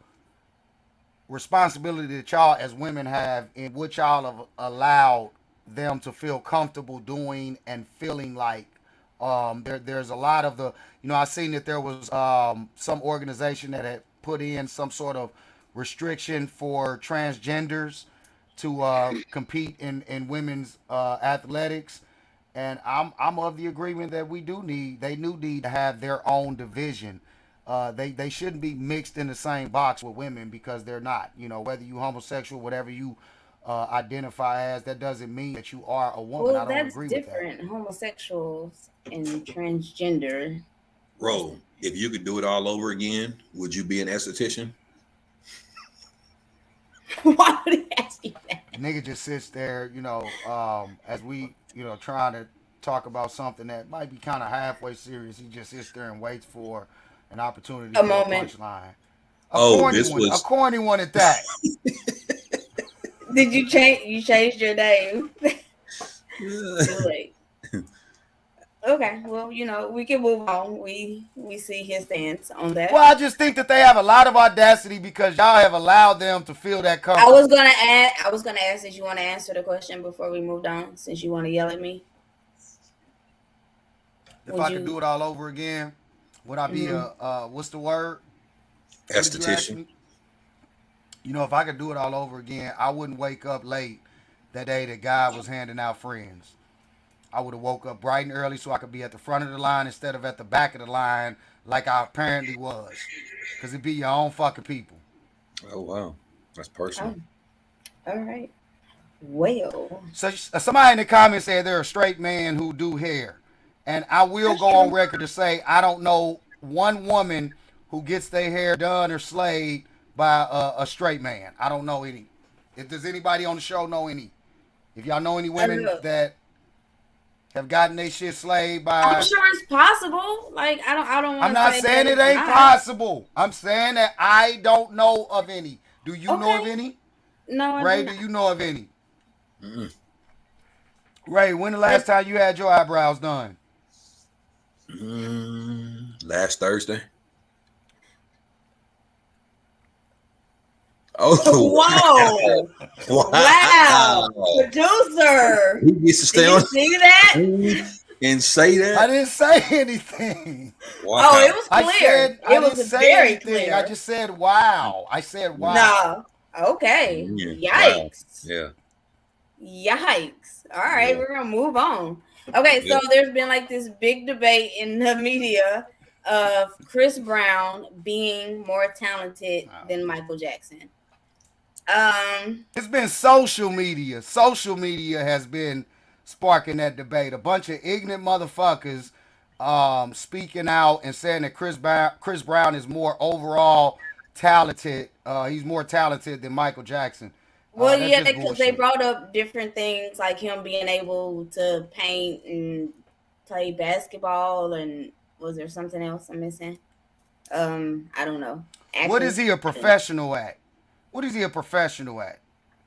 responsibility that y'all as women have in what y'all have allowed them to feel comfortable doing and feeling like there's a lot of the I seen that there was some organization that had put in some sort of restriction for transgenders to compete in women's athletics, and I'm of the agreement that they do need to have their own division. They shouldn't be mixed in the same box with women because they're not. Whether you homosexual, whatever you identify as, that doesn't mean that you are a woman. I Well, don't that's agree with that. different. Homosexuals and transgender. Bro, if you could do it all over again, would you be an esthetician? Why would he ask you that? Nigga just sits there, as we, trying to talk about something that might be kind of halfway serious. He just sits there and waits for an opportunity A for a moment. punchline. Oh, this A was corny one at that. Did you change? You changed your name. Too late. Okay, well, we can move on. We see his stance on that. Well, I just think that they have a lot of audacity because y'all have allowed them to feel that I comfortable. was gonna ask if you want to answer the question before we moved on, since you want to yell at me. If I could do it all over again, would I be what's the word? What did you ask esthetician. me? If I could do it all over again, I wouldn't wake up late that day that God was handing out friends. I would have woke up bright and early so I could be at the front of the line instead of at the back of the line like I apparently was. Because it'd be your own fucking people. Oh wow, that's personal. Oh, all right. Well, So somebody in the comments said they're a straight man who do hair. And I will that's go on true. record to say I don't know one woman who gets their hair done or slayed by a straight man. I don't know any. If there's anybody on the show know any. If y'all know any women Look, that have gotten their shit slayed I'm by. sure it's possible. Like I don't I'm want to not say saying that it it's ain't not. possible. I'm saying that I don't know of any. Do you know of Okay. any? No, I do Ray, do not. you know of any? Mm-mm. Ray, when the last time you had your eyebrows done? Last Thursday. Oh, Whoa! wow. Wow, Wow. producer, He gets to did stay you on. see that? and say I that? didn't say anything. Wow. Oh, it was I clear. said I It was didn't say very anything. clear. I just said wow. I said wow. No. Okay. Yeah. Wow. Yikes. Yeah. Yikes. All right, Yeah. we're gonna move on. Okay, Yeah. so there's been like this big debate in the media of Chris Brown being more talented than Michael Jackson. It's been social media. Social media has been sparking that debate. A bunch of ignorant motherfuckers speaking out and saying that Chris Brown is more overall talented. He's more talented than Michael Jackson. Well, That's yeah, just because they bullshit. brought up different things like him being able to paint and play basketball, and was there something else I'm missing? I don't know. What is he a I don't know. professional at? What is he a professional at?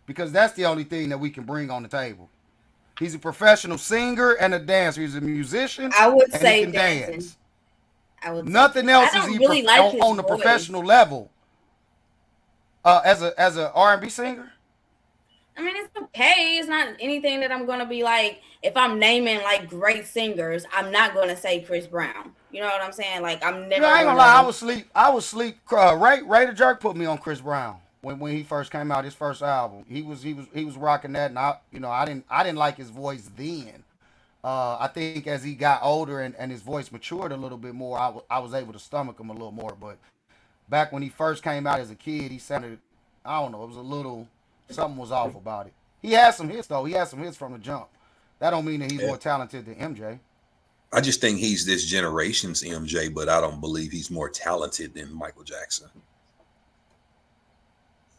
Because that's the only thing that we can bring on the table. He's a professional singer and a dancer. He's a musician I would and he say can dancing. dance. I would say Nothing I else is don't he really like his on the voice. professional level. As a R&B singer. I mean, it's okay. It's not anything that I'm gonna be like. If I'm naming like great singers, I'm not gonna say Chris Brown. You know what I'm saying? Like I'm never. Yeah, I ain't gonna gonna. lie. I was sleep. Ray the Jerk put me on Chris Brown when he first came out. His first album. He was rocking that, and I didn't like his voice then. I think as he got older and his voice matured a little bit more, I was able to stomach him a little more. But back when he first came out as a kid, he sounded, I don't know, it was a little, something was off about it. He had some hits though. He had some hits from the jump. That don't mean that he's Yeah. more talented than MJ. I just think he's this generation's MJ, but I don't believe he's more talented than Michael Jackson.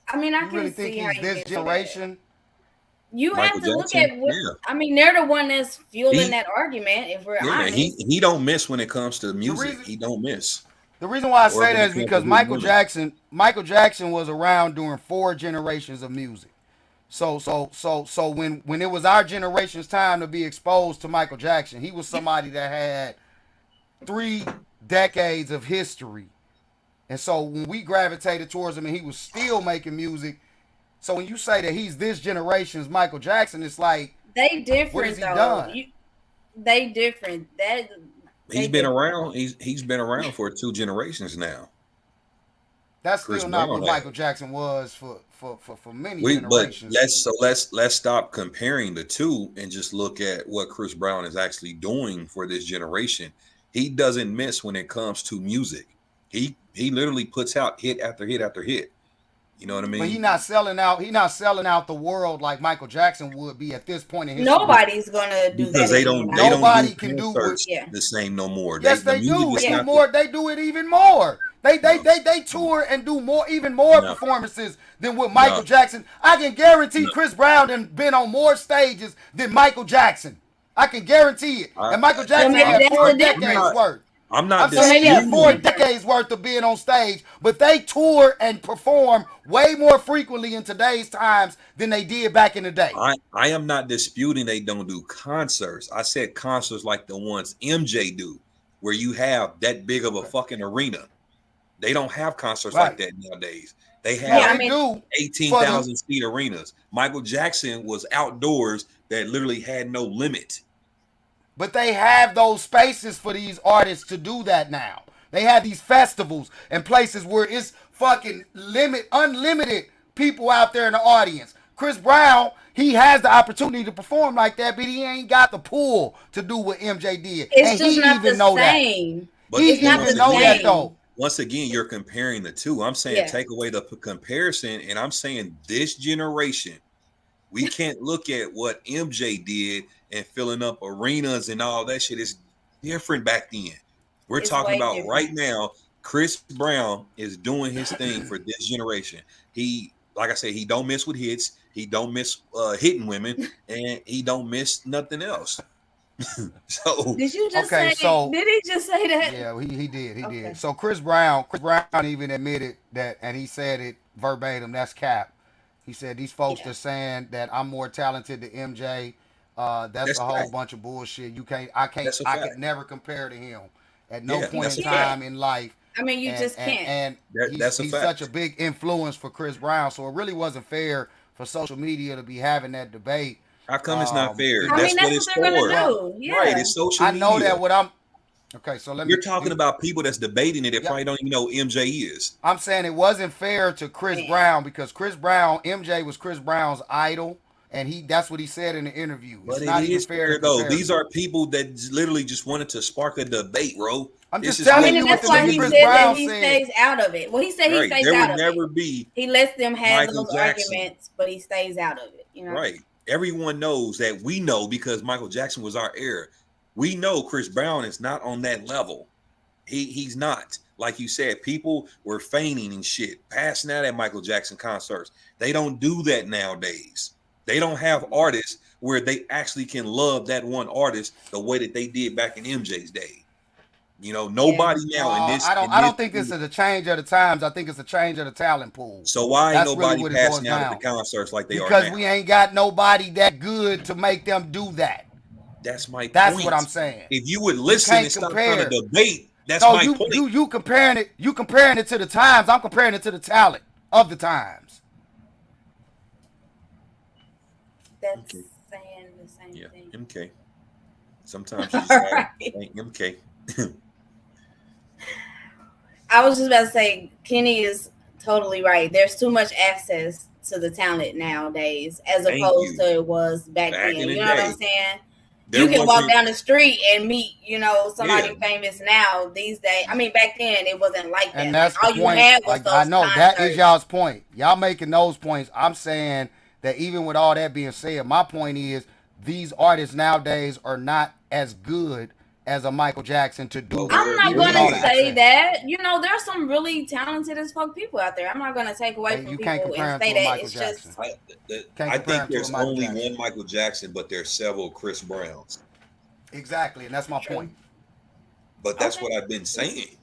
I mean, I You can really think see how he's you this can say that. generation? You Michael have to look Jackson, at what. yeah. I mean, they're the one that's fueling He, that argument. If we're yeah, honest, he don't miss when it comes to The music. reason He don't miss. the reason why I Or say when that it is comes to because his money. Michael Jackson was around during 4 generations of music. So when it was our generation's time to be exposed to Michael Jackson, he was somebody that had 3 decades of history. And so when we gravitated towards him and he was still making music, so when you say that he's this generation's Michael Jackson, it's like, they what has different he though. done? They different. That He's they been different. around. He's been around for 2 generations now. That's Chris still not what Brown Michael has. Jackson was for many But generations. let's stop comparing the two and just look at what Chris Brown is actually doing for this generation. He doesn't miss when it comes to music. He literally puts out hit after hit after hit. You know what I But mean? he not selling out the world like Michael Jackson would be at this point in his career. Nobody's gonna do Because that anymore. they don't do Nobody can do what. concerts Yeah. the same no more. Yes, The they music do. is Even not more, they do it even more. no They tour and do even more no performances than with no Michael Jackson. I can guarantee no. Chris Brown done been on more stages than Michael Jackson. I can guarantee it. I, And Michael So Jackson maybe I, had that's four the I'm decades difference. not worth. I'm not I'm So saying he maybe had that's the four disputing. difference. decades worth of being on stage, but they tour and perform way more frequently in today's times than they did back in the day. I am not disputing they don't do concerts. I said concerts like the ones MJ do, where you have that big of a Okay. fucking arena. They don't have concerts like Right. that nowadays. They No, Yeah, I have they mean, do for the 18,000 seat arenas. Michael Jackson was outdoors that literally had no limit. But they have those spaces for these artists to do that now. They have these festivals and places where it's fucking unlimited people out there in the audience. Chris Brown, he has the opportunity to perform like that, but he ain't got the pull to do what MJ did. it's And just he not the even know that. same. But He It's not even the know that same. though. once again, you're comparing the two. I'm saying Yeah. take away the comparison, and I'm saying this generation, we can't look at what MJ did and filling up arenas and all that shit. Is different back then. We're It's talking way about right different. now. Chris Brown is doing his thing for this generation. He, like I said, he don't miss with hits. He don't miss hitting women, and he don't miss nothing else. So Did you just Okay, say? so Did he just say that? yeah, he did. He Okay. did. So Chris Brown even admitted that, and he said it verbatim. That's cap. He said these folks Yeah. that's saying that I'm more talented than MJ. That's that's a whole fact. bunch of bullshit. That's a I fact. could never compare to him at no Yeah, point that's in a fact. time in life. I mean, you just can't. And That's a he's such a fact. big influence for Chris Brown. So it really wasn't fair for social media to be having that debate How come it's not fair? I That's mean, what that's it's what they're for. gonna do. Yeah. Right, it's social I know media. that what I'm. Okay, so let me. You're talking about people that's debating it that Yep. probably don't even know who MJ is. I'm saying it wasn't fair to Chris Man. Brown because Chris Brown, MJ was Chris Brown's idol, and that's what he said in the interview. But It's it not even is fair fair to though. compare These them. are people that literally just wanted to spark a debate, bro. I'm This just is I telling mean, you and what that's the why nigga he Chris said Brown that he said. stays out of it. Well, he said he right. stays There out would of never it. be He lets them have Michael those Jackson. arguments, but he stays out of it. You know, right. Everyone knows that we know because Michael Jackson was our heir. We know Chris Brown is not on that level. He's not. Like you said, people were feigning and shit, passing out at Michael Jackson concerts. They don't do that nowadays. They don't have artists where they actually can love that one artist the way that they did back in MJ's day. You know, nobody now in this. I don't think it's a change of the times. I think it's a change of the talent pool. So why ain't That's really nobody what it boils passing out at the down. concerts like they Because are now? we ain't got nobody that good to make them do that. That's my That's point. what I'm saying. If you would listen can't and stop trying compare. to debate, that's No, my point. you comparing it. You comparing it to the times. I'm comparing it to the talent of the times. that's Okay. saying the same Yeah, thing. MK. Sometimes you just gotta think MK. I was just about to say, Kenny is totally right. There's too much access to the talent nowadays, as Thank opposed you. to it was back Back then. in the You know what I'm day, saying? There You can walk wasn't- down the street and meet, somebody Yeah. famous now. These days, I mean, back then it wasn't like that. And that's Like, all the you point. had was Like those I know that is concerts. y'all's point. Y'all making those points. I'm saying that even with all that being said, my point is these artists nowadays are not as good as a Michael Jackson to do. Well, I'm not even with going all to that say said. that. There's some really talented as fuck people out there. I'm not going to take away Hey, from you can't people compare and him say to a that. Michael It's Jackson. just, Can't I compare think him to a there's Michael only Jackson. one Michael Jackson, but there's several Chris Browns. Exactly, and that's my True. point. But that's Okay. what I've been saying.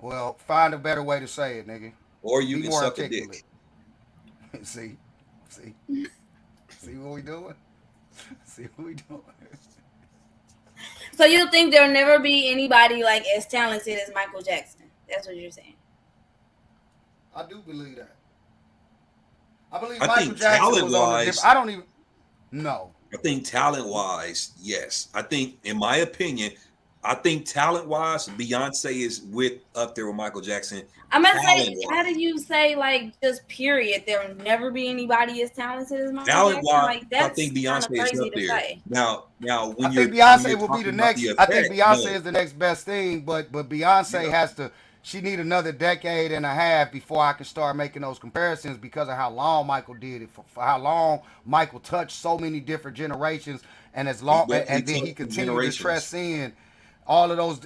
Well, find a better way to say it, nigga. Or you Be can more suck a articulate. dick. See what we doing? See what we doing? so you think there'll never be anybody like as talented as Michael Jackson? That's what you're saying. I do believe that. I believe I Michael think Jackson was on the talent-wise- different. I don't even. No. I think talent-wise, yes. I think, in my opinion, talent-wise, Beyonce is up there with Michael Jackson. I'm gonna say, Talent-wise. how do you say like just period? There'll never be anybody as talented as Michael Talent-wise, Jackson. Like I that's think kind Beyonce of is crazy up to there. say. Now, when I you're think Beyonce when you're will be talking the about next. the I think effect, Beyonce no. is the next best thing, but Beyonce Yeah. has to. She need another decade and a half before I can start making those comparisons because of how long Michael did it, for how long Michael touched so many different generations, and as long He and then he touched continued generations. to transcend all of those.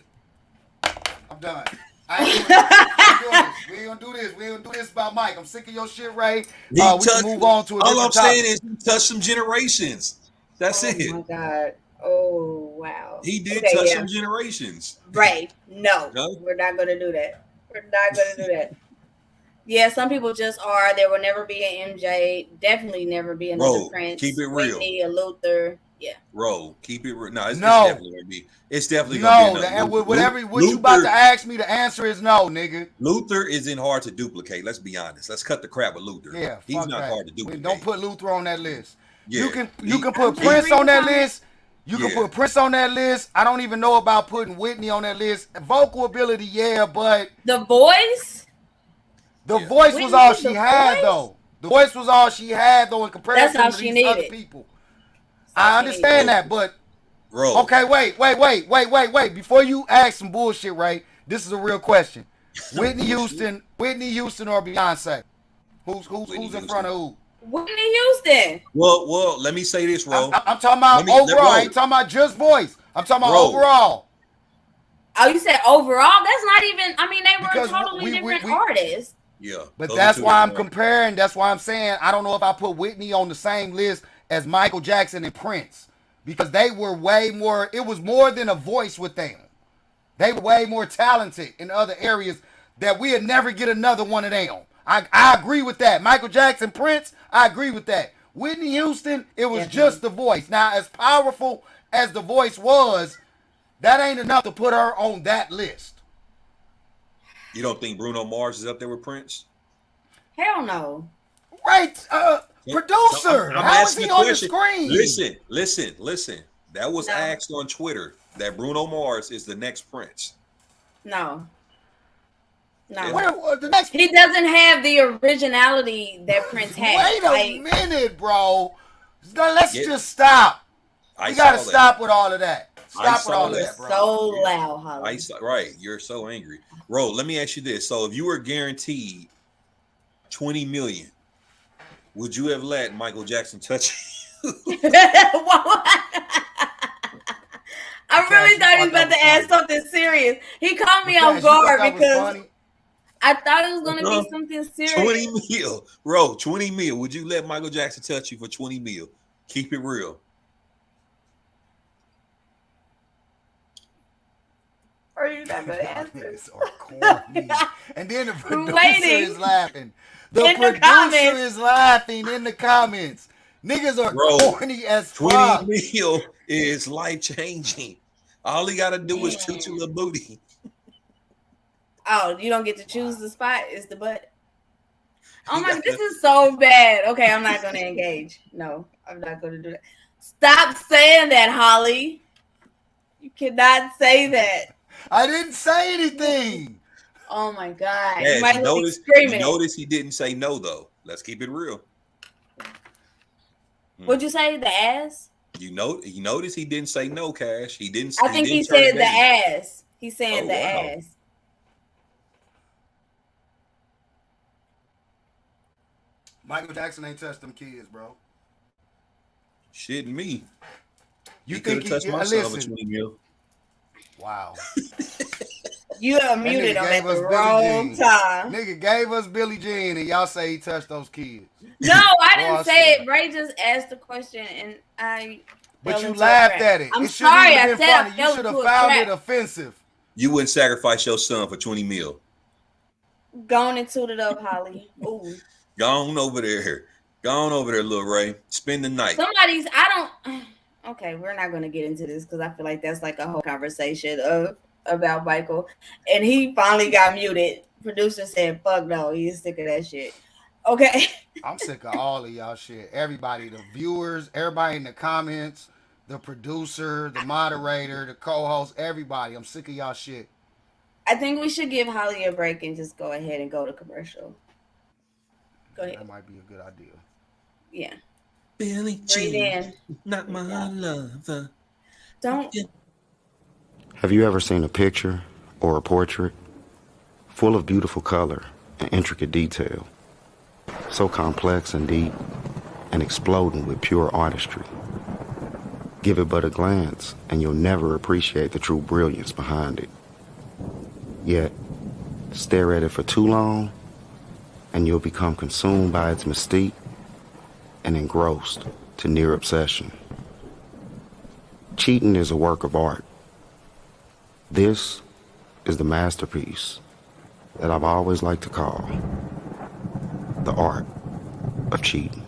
I'm done. I ain't doing this. We ain't gonna do this. We ain't gonna do this about Mike. I'm sick of your shit, Ray. We can move on to a all different I'm topic. saying is he touched some generations. That's Oh it. my god. Oh wow. He did Okay, touch yeah. some generations. Right. No, No? we're not going to do that. We're not going to do that. Yeah, some people just are. There will never be an MJ. Definitely never be another Bro, Prince. keep it real. Whitney, a Luther. Yeah. Bro, keep it real. No, it's No. definitely gonna be. It's definitely gonna be another. What you about to ask me, the answer is no, nigga. Luther isn't hard to duplicate. Let's be honest. Let's cut the crap with Luther. Yeah, he's fuck not that. hard to duplicate. Don't put Luther on that list. Yeah, You can put I'm Prince just on that reading list. You can Yeah. put Prince on that list. I don't even know about putting Whitney on that list. Vocal ability, yeah, but The voice. the Yeah. voice was Whitney all was she the had, voice? though. The voice was all she had, though, in comparison That's all to she these other needed. people. all I she understand needed. that, but Bro, okay, wait. Before you ask some bullshit, Ray, this is a real question. Whitney Houston, or Beyonce? Who's Whitney in front of who? Whitney Houston. Well, let me say this, bro. I'm talking about overall. I ain't talking about just voice. I'm talking about Bro. overall. Oh, you said overall? That's not even. I mean, they were Because totally different we- artists. Yeah, But those that's are two why I'm different comparing. That's why I'm saying I don't know if I put Whitney on the same list as Michael Jackson and Prince because they were way more. It was more than a voice with them. They were way more talented in other areas that we'd never get another one of them. I agree with that. Michael Jackson, Prince, I agree with that. Whitney Houston, it was Definitely. just the voice. Now, as powerful as the voice was, that ain't enough to put her on that list. You don't think Bruno Mars is up there with Prince? Hell no. Right? Producer, I'm how is asking he the on the question. screen? Listen. That was No. asked on Twitter that Bruno Mars is the next Prince. No. No. Where, the next. He doesn't have the originality that Prince had. Wait a minute, bro. Let's just stop. I We gotta saw stop with all of that. Stop saw with all that. that, bro. So loud, Holly. Right. You're so angry. Bro, let me ask you this. So if you were guaranteed 20 million, would you have let Michael Jackson touch you? I really thought he was about to ask something serious. He caught me off guard because I thought it was going to be something serious. 20 mil. Bro, 20 mil. Would you let Michael Jackson touch you for 20 mil? Keep it real. Are you not going to answer? And then the producer is laughing. The producer is laughing in the comments. Niggas are corny as fuck. 20 mil is life changing. All he got to do is shoot your little booty. Oh, you don't get to choose the spot? It's the butt. Oh my, this is so bad. Okay, I'm not going to engage. No, I'm not going to do that. Stop saying that, Holly. You cannot say that. I didn't say anything. Oh my God. Yeah, you might notice he didn't say no, though. Let's keep it real. What'd you say? The ass? You notice he didn't say no, Cash. He didn't. I think he said the ass. He's saying the ass. Michael Jackson ain't touched them kids, bro. Shitting me. You could have touched my son for 20 mil. Wow. You are muted on at the wrong time. Nigga gave us Billie Jean and y'all say he touched those kids. No, I didn't say it. Ray just asked the question and I. But you laughed at it. I'm sorry. I said you should have found it offensive. You wouldn't sacrifice your son for 20 mil. Gone and tooted up, Holly. Ooh. Go on over there, little Ray. Spend the night. Okay, we're not going to get into this because I feel like that's like a whole conversation about Michael. And he finally got muted. Producer said, fuck no, he's sick of that shit. Okay. I'm sick of all of y'all shit. Everybody, the viewers, everybody in the comments, the producer, the moderator, the co-host, everybody. I'm sick of y'all shit. I think we should give Holly a break and just go ahead and go to commercial. Go ahead. That might be a good idea. Yeah. Billie Jean, not my lover. Don't. Have you ever seen a picture or a portrait full of beautiful color and intricate detail, so complex and deep and exploding with pure artistry? Give it but a glance and you'll never appreciate the true brilliance behind it. Yet, stare at it for too long and you'll become consumed by its mystique and engrossed to near obsession. Cheating is a work of art. This is the masterpiece that I've always liked to call the art of cheating.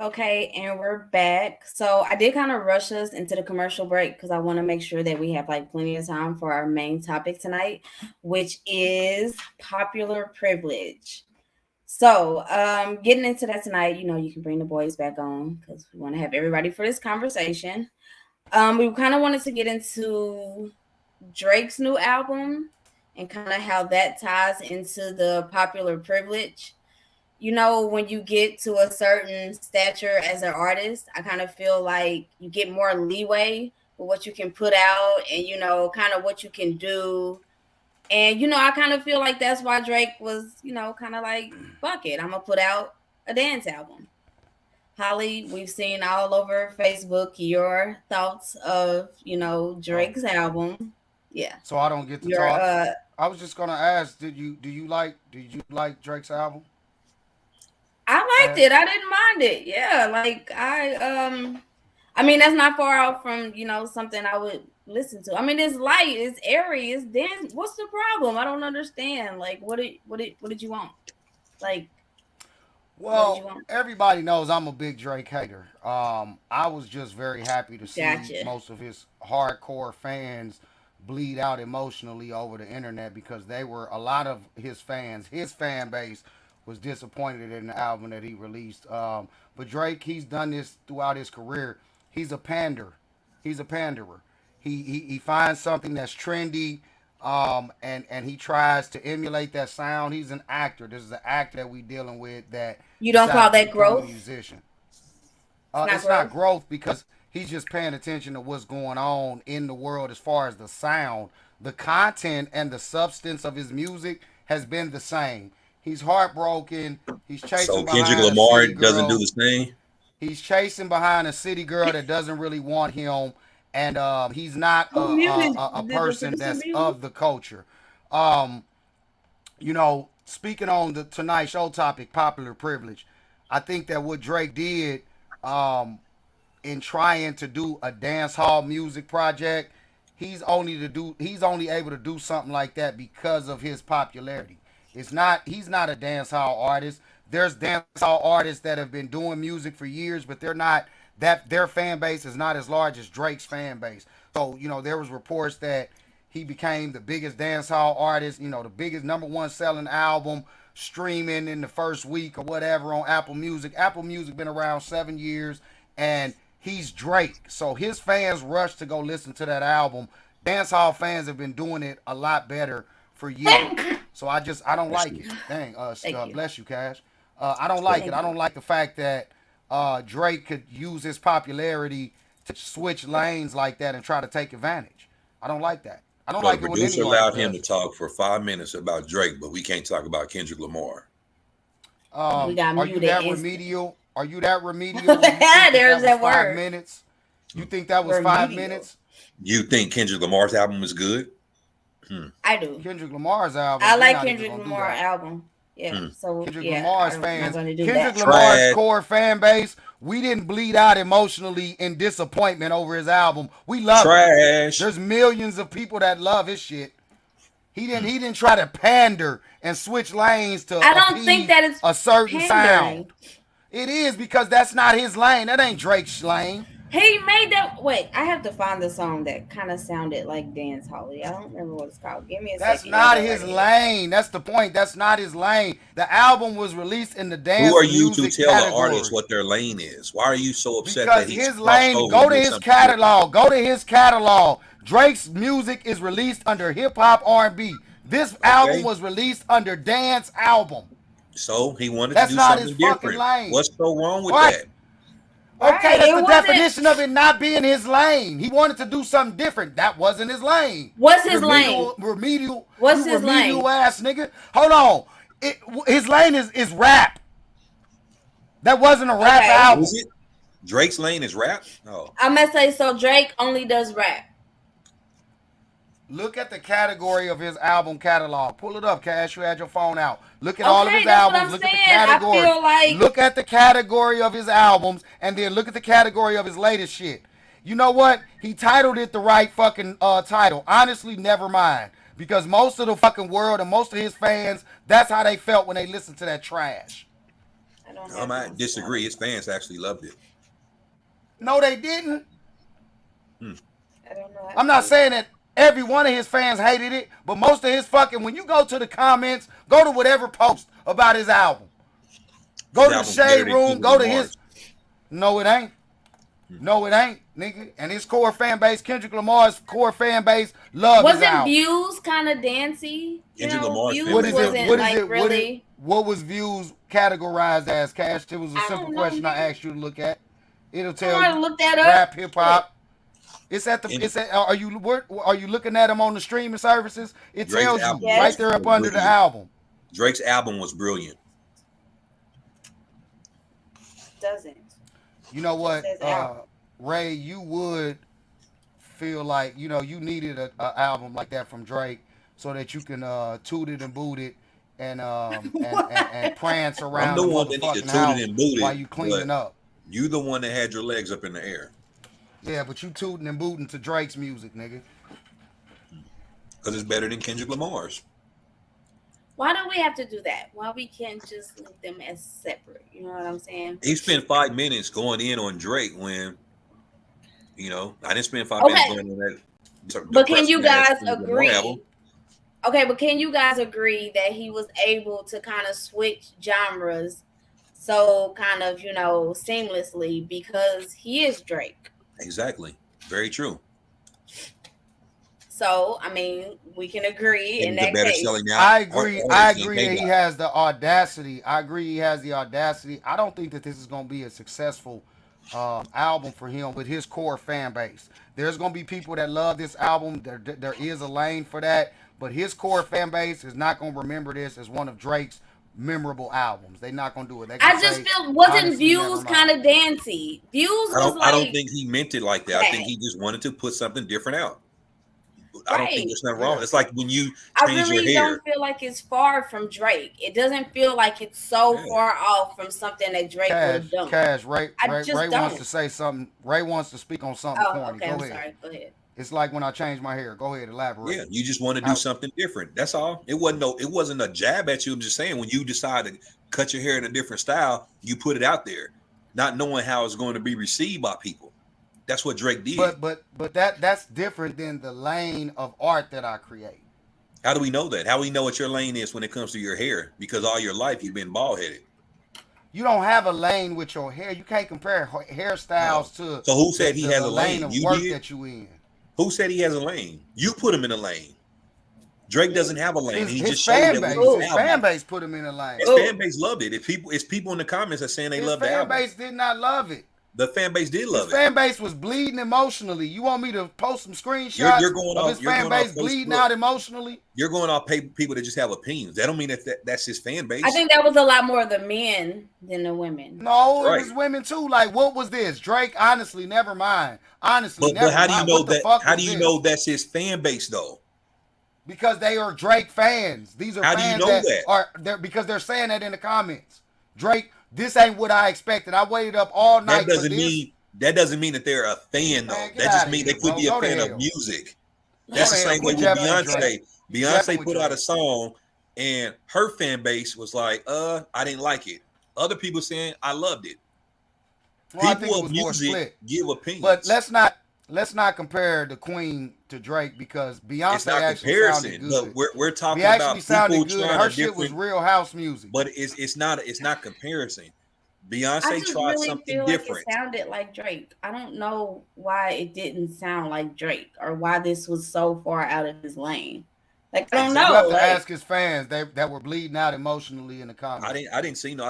Okay, and we're back. So I did kind of rush us into the commercial break because I want to make sure that we have like plenty of time for our main topic tonight, which is popular privilege. So, getting into that tonight, you can bring the boys back on because we want to have everybody for this conversation. We kind of wanted to get into Drake's new album and kind of how that ties into the popular privilege. When you get to a certain stature as an artist, I kind of feel like you get more leeway with what you can put out and, kind of what you can do. And, I kind of feel like that's why Drake was, kind of like, fuck it, I'm going to put out a dance album. Holly, we've seen all over Facebook your thoughts of, Drake's album. Yeah. So I don't get to Your talk. I was just gonna ask, did you like Drake's album? I liked Cash? it. I didn't mind it. Yeah, like I mean that's not far out from, something I would listen to. I mean it's light, it's airy, it's dance. What's the problem? I don't understand. Like what did you want? Like what did you Well, want? everybody knows I'm a big Drake hater. I was just very happy to see Gotcha. most of his hardcore fans bleed out emotionally over the internet because they were a lot of his fans. His fan base was disappointed in the album that he released. But Drake, he's done this throughout his career. He's a pander. He's a panderer. He finds something that's trendy, and he tries to emulate that sound. He's an actor. This is an actor that we dealing with that You don't call decided to that become a growth? musician. It's not It's not growth. growth because he's just paying attention to what's going on in the world as far as the sound. The content and the substance of his music has been the same. He's heartbroken. He's So chasing Kendrick behind a Lamar city doesn't do girl. the same. He's chasing behind a city girl that doesn't really want him, and he's not a, Who muted? a Did the person producer that's mute? of the culture. Um, Speaking on the Tonight Show topic, popular privilege, I think that what Drake did um, in trying to do a dance hall music project, he's only able to do something like that because of his popularity. He's not a dance hall artist. There's dance hall artists that have been doing music for years, but they're not that their fan base is not as large as Drake's fan base. So, there was reports that he became the biggest dance hall artist, the biggest number one selling album streaming in the first week or whatever on Apple Music. Apple Music been around 7 years, and he's Drake. So his fans rush to go listen to that album. Dance hall fans have been doing it a lot better for years. So I don't That's like you. it. Dang, Thank you. bless you, Cash. I don't like it. Thank I you. don't like the fact that Drake could use his popularity to switch lanes like that and try to take advantage. I don't like that. I don't But the like it when any producer artist allowed him to does it. talk for 5 minutes about Drake, but we can't talk about Kendrick Lamar. We got Are you muted that instantly. remedial? Are you that remedial when you think that There's that was that five word. minutes? You think that was five Remedial. minutes? You think Kendrick Lamar's album is good? Hmm. I do. Kendrick Lamar's I albums, we're like not even Kendrick gonna do Lamar that. album. Yeah. Hmm. So Kendrick yeah, Lamar's I'm not fans, gonna do Kendrick that. Lamar's Trash. core fan base, we didn't bleed out emotionally in disappointment over his album. We love it. Trash. There's millions of people that love his shit. He didn't try to pander and switch lanes to I don't think appease that it's a certain sound. pandering. It is because that's not his lane. That ain't Drake's lane. He made that. Wait, I have to find the song that kind of sounded like Dance Holly. I don't remember what it's called. Give me a That's second. Y'all not go his right ahead. lane. That's the point. That's not his lane. The album was released in the Who dance are you to music tell an artist category. what their lane is? Why are you so upset that Because he's his crossed lane, over and go to did his something different? catalog. Go to his catalog. Drake's music is released under hip hop R&B. This album Okay. was released under dance album. So he wanted to That's do not his something fucking different. lane. What's so wrong with Right. that? Okay, Right. that's It the wasn't. definition of it not being his lane. He wanted to do something different. That wasn't his lane. What's his lane? What's You his remedial lane? ass nigga. Hold on. His lane is rap. That wasn't a rap Okay. album. Is it? Drake's lane is rap? Oh. I'm gonna say so. Drake only does rap. Look at the category of his album catalog. Pull it up, Cash. You had your phone out. Look at all of Okay, his that's what albums. I'm Look at the saying. I category. feel like Look at the category of his albums, and then look at the category of his latest shit. You know what? He titled it the right fucking title. Honestly, never mind. Because most of the fucking world and most of his fans, that's how they felt when they listened to that trash. I don't I have might my disagree. His Spotify. fans actually loved it. No, they didn't. I don't know. I'm not saying that every one of his fans hated it, but most of his fucking, when you go to the comments, go to whatever post about his album. Go His to the album's better shade than room, Kendrick go to Lamar's. his. No, it ain't. No, it ain't, nigga. And his core fan base, Kendrick Lamar's core fan base, love his Wasn't album. Views kind of dancey? You Kendrick know, Lamar's Views fan What is base it? wasn't What is like it? really. What was Views categorized as, Cash? It was a I simple don't know, question I nigga. asked you to look at. It'll tell Somebody you look that up. rap, hip hop. It's at the. And It's at. Are you looking at them on the streaming services? It Drake's tells you album Yes. right there up was under the brilliant. album. Drake's album was brilliant. Doesn't. You know what, Says album. Ray? You would feel like you needed a album like that from Drake so that you can toot it and boot it and prance I'm around the the one that need to motherfucking toot house it and boot while it, you cleaning but up. you the one that had your legs up in the air Yeah, but you tooting and booting to Drake's music, nigga. because it's better than Kendrick Lamar's. Why do we have to do that? Why we can't just leave them as separate? You know what I'm saying? He spent 5 minutes going in on Drake when, I didn't spend 5 Okay. minutes going on that. But can you depressing-ass guys Kendrick Lamar agree? album. Okay, but can you guys agree that he was able to kind of switch genres so kind of, seamlessly because he is Drake? Exactly. Very true. So, I mean, we can agree in And the that better case. selling I out. agree. artist I than agree that he K-Dot. has the audacity. I agree he has the audacity. I don't think that this is going to be a successful album for him with his core fan base. There's going to be people that love this album. There is a lane for that, but his core fan base is not going to remember this as one of Drake's memorable albums. They're not going to do it. I just feel wasn't honestly, Views never mind. kind of dancey. Views was I don't like think he meant it like that. I think that. he just wanted to put something different out. I don't think Right. there's nothing wrong. It's like when you I change really your hair. don't feel like it's far from Drake. It doesn't feel like it's so Yeah. far off from something that Drake would have done. Ray I just wants don't. to say something. Ray wants to speak on something Oh, corny. okay. Go I'm ahead. sorry. Go ahead. It's like when I changed my hair. Go ahead, elaborate. Yeah, you just want to do How- something different. That's all. It wasn't a jab at you. I'm just saying when you decide to cut your hair in a different style, you put it out there, not knowing how it's going to be received by people. That's what Drake did. But that's different than the lane of art that I create. How do we know that? How do we know what your lane is when it comes to your hair? Because all your life you've been bald headed. You don't have a lane with your hair. You can't compare hairstyles to. So who said he the has a lane lane? of You work did? that you in? Who said he has a lane? You put him in a lane. Drake doesn't have a lane. He His just showed fan that base. with his His album. fan base put him in a lane. His fan base loved it. It's people in the comments that saying they His love the fan album. base did not love it. The fan base did love His it. fan base was bleeding emotionally. You want me to post some screenshots You're going of off- his you're fan going off base bleeding Facebook. out emotionally? You're going off people that just have opinions. That don't mean that's his fan base. I think that was a lot more of the men than the women. No, Right. it was women too. Like, what was this? Drake, honestly, never mind. Honestly, but how do you mind. know What the that? fuck How was do you this? know that's his fan base though? Because they are Drake fans. These are How do you fans know that? are there because they're saying that in the comments. Drake, this ain't what I expected. I waited up all night That for this. doesn't mean that they're a fan though. Man, get That just outta means here, they could bro. be a Go to fan of hell. music. Go That's the to hell. same way Quit with jabbing with Beyonce. Drake. Beyonce Jabbing with put out a Drake. song and her fan base was like, I didn't like it. Other people saying I loved it. Well, I think People it of was more music split. give opinions. But let's not compare the Queen to Drake because Beyonce it's not actually comparison. sounded good. But we're talking He actually about sounded people good. trying Her a shit was different. real house music. But it's not comparison. I Beyonce just tried really something feel different. like it sounded like Drake. I don't know why it didn't sound like Drake or why this was so far out of his lane. Like I don't You know. have to Like, ask his fans that were bleeding out emotionally in the comments. I didn't see no.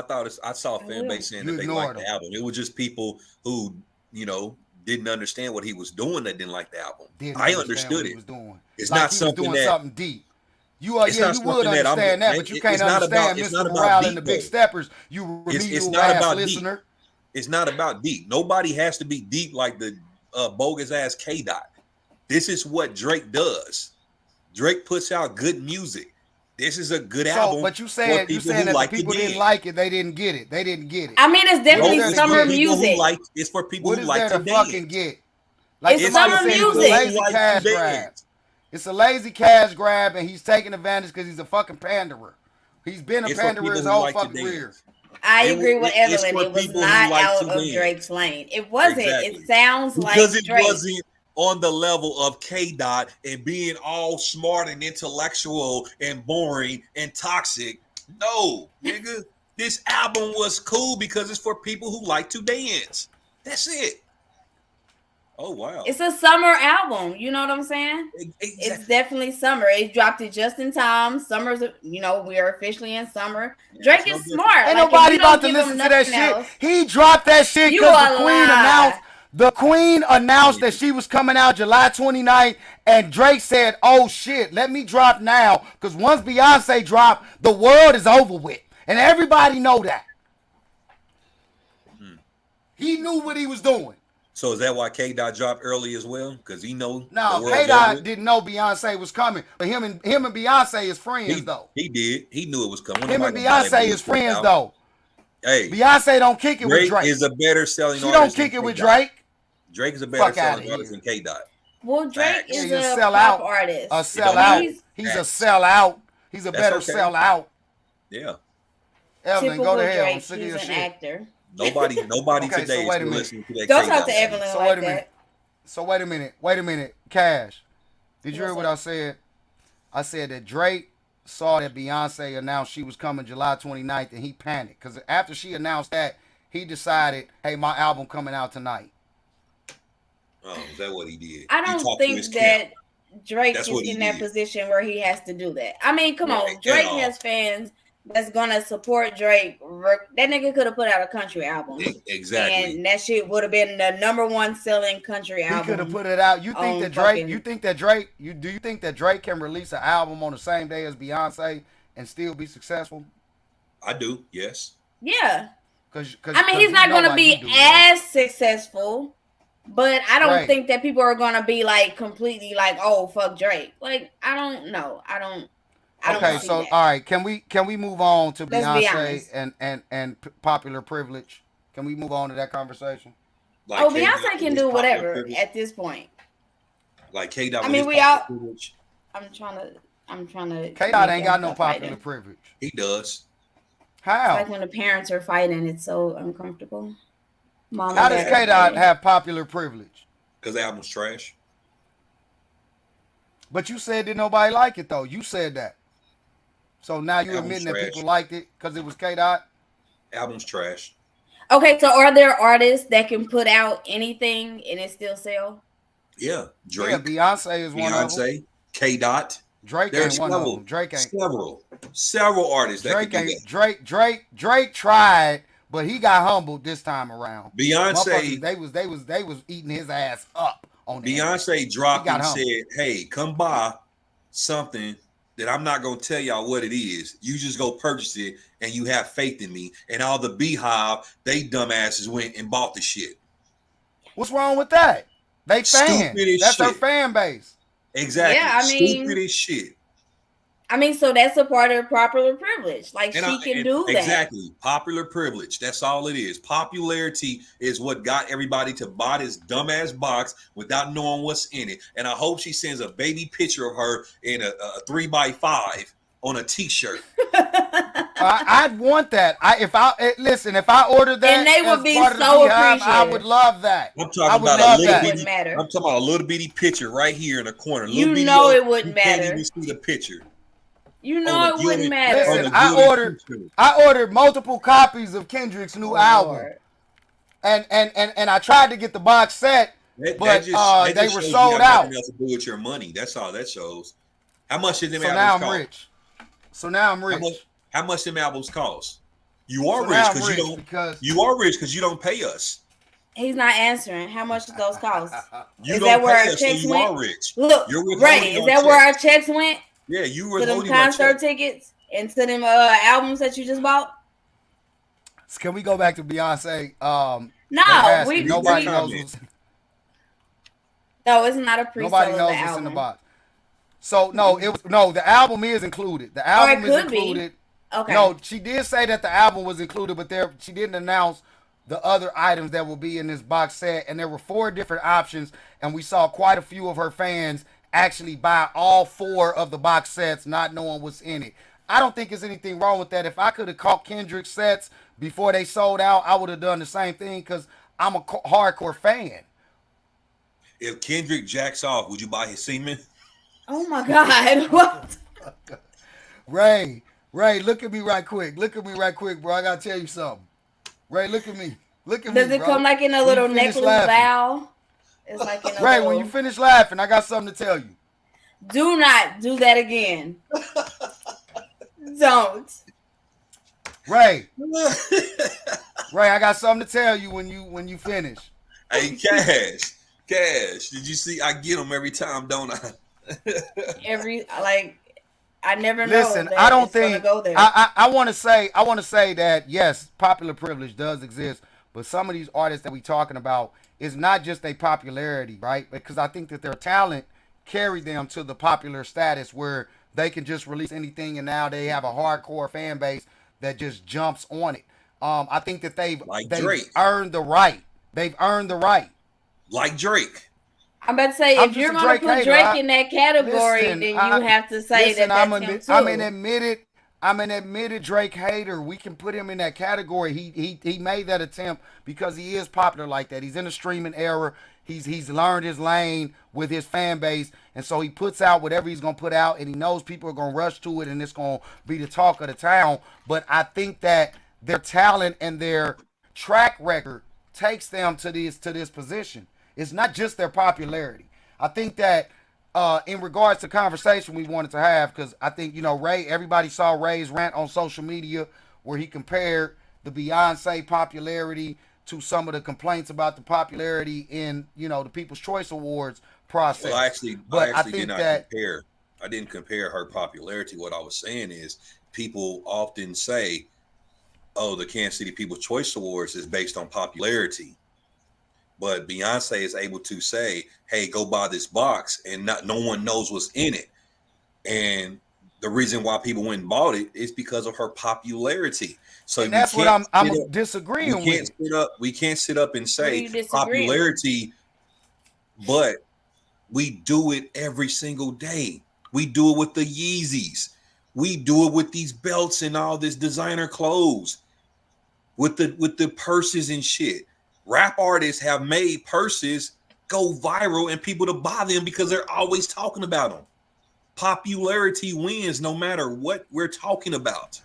I saw a fan base saying You that they ignored liked the them. album. It was just people who didn't understand what he was doing that didn't like the album. Didn't I understand understood what he it. was doing. It's Like not he something was doing that- something deep. You It's not you would something that I'm- understand that, but you can't it's not about- understand it's Mr. not about Morale deep, and the Big though. Steppers. You It's remedial not ass about deep. listener. It's not about deep. Nobody has to be deep like the bogus ass K-Dot. This is what Drake does. Drake puts out good music. This is a good album. So, but you for said people that who the like people to didn't dance. like it. They didn't get it. They didn't get it. I mean, it's definitely No, it's summer for people music. it's for people What who is like there to to dance. fucking get? Like It's somebody summer said, it was a music. lazy Like to cash dance. grab. It's a lazy cash grab, and he's taking advantage because he's a fucking panderer. He's been a It's for panderer people his who whole like to fucking dance. career. I agree with It's Evelyn. for It was people who not like out to of dance. Drake's lane. It wasn't. Exactly. It sounds Because like it Drake. wasn't on the level of K Dot and being all smart and intellectual and boring and toxic. No, nigga. This album was cool because it's for people who like to dance. That's it. Oh wow. It's a summer album. You know what I'm saying? It's Exactly. definitely summer. It dropped it just in time. Summer's, we are officially in summer. Yeah, Drake it's no is different. smart. Ain't Like, if nobody you don't about to give listen him to that nothing shit. else, He dropped that shit you because a lie. the Queen announced that she was coming out July 29th, and Drake said, "Oh shit, let me drop now, because once Beyonce dropped, the world is over with, and everybody know that." He knew what he was doing. So is that why K Dot dropped early as well? Because he know No, the world's K over Dot with? didn't know Beyonce was coming, but him and Beyonce is friends though. He did. He knew it was coming. Him and Nobody gonna buy that Beyonce is bullshit friends out. though. Hey, Beyonce don't kick it with Drake Drake. is a better selling She artist. don't kick than it with K-Dot. Drake. Drake is a better Fuck outta selling artist here. than K Dot. Well, Drake Facts. is Yeah, you a sell pop out. artist. A It don't sellout. matter. He's a Facts. sellout. He's a That's better okay. sellout. Yeah. Evelyn, Typical go to hell. I'm Drake. sick of He's your an shit. actor. Nobody Okay, so today is wait a still minute. listening to that Don't K-Dot talk to album. Evelyn So like wait a that. minute. So wait a minute. Cash, did you hear What's what I said? I said that Drake saw that Beyonce announced she was coming July 29th, and he panicked because after she announced that, he decided, "Hey, my album coming out tonight." Oh, is that what he did? I He don't talked to think his that camp. Drake That's is what he in that did. position where he has to do that. I mean, come Yeah, on. at Drake all. has fans that's gonna support Drake. That nigga could have put out a country album. Exactly. And that shit would have been the number one selling country album. He could have put it out. You think on that Drake? fucking- You think that Drake? Do you think that Drake can release an album on the same day as Beyonce and still be successful? I do. Yes. Yeah. Cause I mean, he's not gonna be as successful, but I don't Right. think that people are gonna be like completely like, oh fuck Drake. Like, I don't know. I don't Okay, see so that. all right, can we move on to Let's be Beyonce honest. and popular privilege? Can we move on to that conversation? Like Oh, K-Dot Beyonce can is do popular whatever privilege. at this point. Like K-Dot I with mean, his we popular all- privilege. I'm trying to. K-Dot make ain't got them no stop fighting. popular privilege. He does. How? Like when the parents are fighting, it's so uncomfortable. Mom How and does dad are K-Dot fighting. have popular privilege? Because the album's trash. But you said that nobody liked it though. You said that. So now you Album's admitting that trash. people liked it because it was K-Dot? Album's trash. Okay, so are there artists that can put out anything and it still sell? Yeah. Drake. Yeah, Beyonce is one of them. Beyonce. K-Dot. Drake There's ain't one of several. them. Drake ain't. Several artists that Drake can do ain't. that. Drake tried, but he got humbled this time around. Beyonce. Motherfuckers, they was eating his ass up on that. Beyonce dropped He got and humbled. said, "Hey, come buy something that I'm not gonna tell y'all what it is. You just go purchase it, and you have faith in me." And all the Beehive, they dumbasses went and bought the shit. What's wrong with that? They fans. Stupid as That's her shit. fan base. Exactly. Yeah, I mean- Stupid as shit. I mean, so that's a part of popular privilege. Like, she can do that. Exactly. Popular privilege. That's all it is. Popularity is what got everybody to buy this dumbass box without knowing what's in it. And I hope she sends a baby picture of her in a 3x5 on a t-shirt. I'd want that. If I ordered that, And they would as be part of the so Beehive, I appreciative. would love that. I'm I talking would about love a little that. bitty. Wouldn't matter. I'm talking about a little bitty picture right here in the corner. You Little bitty know old- it wouldn't you can't matter. even see the picture. You On know a it wouldn't unit- matter. on Listen, a unit t-shirt. I ordered multiple copies of Kendrick's new album, Lord. and I tried to get the box set, That but just they were shows you sold have out. nothing else to do with your money. That's all that shows. How much did them So albums now I'm cost? rich. So now I'm rich. How much them albums cost? You are So rich now I'm because you rich don't. because You are rich because you don't pay us. He's not answering. How much do those cost? You Is don't that where pay our us, so checks you went? are rich. Look, You're withholding right. Is our that where our checks. checks went? Yeah, you To them withholding my concert check. tickets and to them albums that you just bought? Can we go back to Beyonce? No, they asked we me. Nobody we- knows comment. what's, No, it's not a pre-sale nobody of knows the what's album. in the box. So the album is included. The album is could be. included. Okay. No, she did say that the album was included, but she didn't announce the other items that will be in this box set. And there were 4 different options, and we saw quite a few of her fans actually buy all 4 of the box sets, not knowing what's in it. I don't think there's anything wrong with that. If I could have caught Kendrick sets, before they sold out, I would have done the same thing because I'm a hardcore fan. If Kendrick jacks off, would you buy his semen? Oh my God. What? Ray, look at me right quick. Look at me right quick, bro. I gotta tell you something. Ray, look at me. Look at Does me, it bro. come like in a When little you finish necklace laughing. bow? It's like in a Ray, little... when you finish laughing, I got something to tell you. Do not do that again. Don't. Ray, I got something to tell you when you finish. Hey, Cash. Did you see? I get them every time, don't I? I never know. Listen, that I don't it's gonna think go there. I want to say that yes, popular privilege does exist, but some of these artists that we talking about is not just their popularity, right? Because I think that their talent carried them to the popular status where they can just release anything, and now they have a hardcore fan base that just jumps on it. I think that they've Drake. earned the right. They've earned the right. Like Drake. I'm about to say, I'm if you're just a going to Drake put hater. Drake in that category, Listen, then you have to say that that's him too. I'm an admitted Drake hater. We can put him in that category. He made that attempt because he is popular like that. He's in the streaming era. He's learned his lane with his fan base, and so he puts out whatever he's gonna put out, and he knows people are gonna rush to it, and it's gonna be the talk of the town. But I think that their talent and their track record takes them to this position. It's not just their popularity. I think that in regards to conversation we wanted to have, because I think, Ray, everybody saw Ray's rant on social media where he compared the Beyonce popularity to some of the complaints about the popularity in, the People's Choice Awards process. Well, I actually did not compare. I didn't compare her popularity. What I was saying is people often say, oh, the Kansas City People's Choice Awards is based on popularity. But Beyonce is able to say, hey, go buy this box, and no one knows what's in it. And the reason why people went and bought it is because of her popularity. So and that's what I'm disagreeing with. We can't sit up and say popularity, but we do it every single day. We do it with the Yeezys. We do it with these belts and all this designer clothes, with the purses and shit. Rap artists have made purses go viral and people to buy them because they're always talking about them. Popularity wins no matter what we're talking about.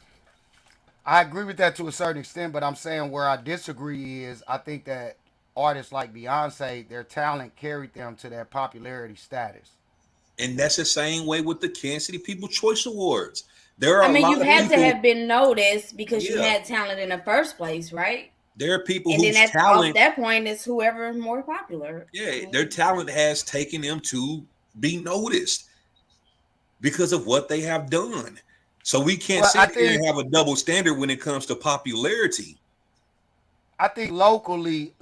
I agree with that to a certain extent, but I'm saying where I disagree is I think that artists like Beyonce, their talent carried them to that popularity status. And that's the same way with the Kansas City People's Choice Awards. There are you had to have been noticed because you had talent in the first place, right? There are people and whose then talent, off that point, is whoever more popular. Yeah, their talent has taken them to be noticed because of what they have done. So we can't sit here and have a double standard when it comes to popularity. I think locally,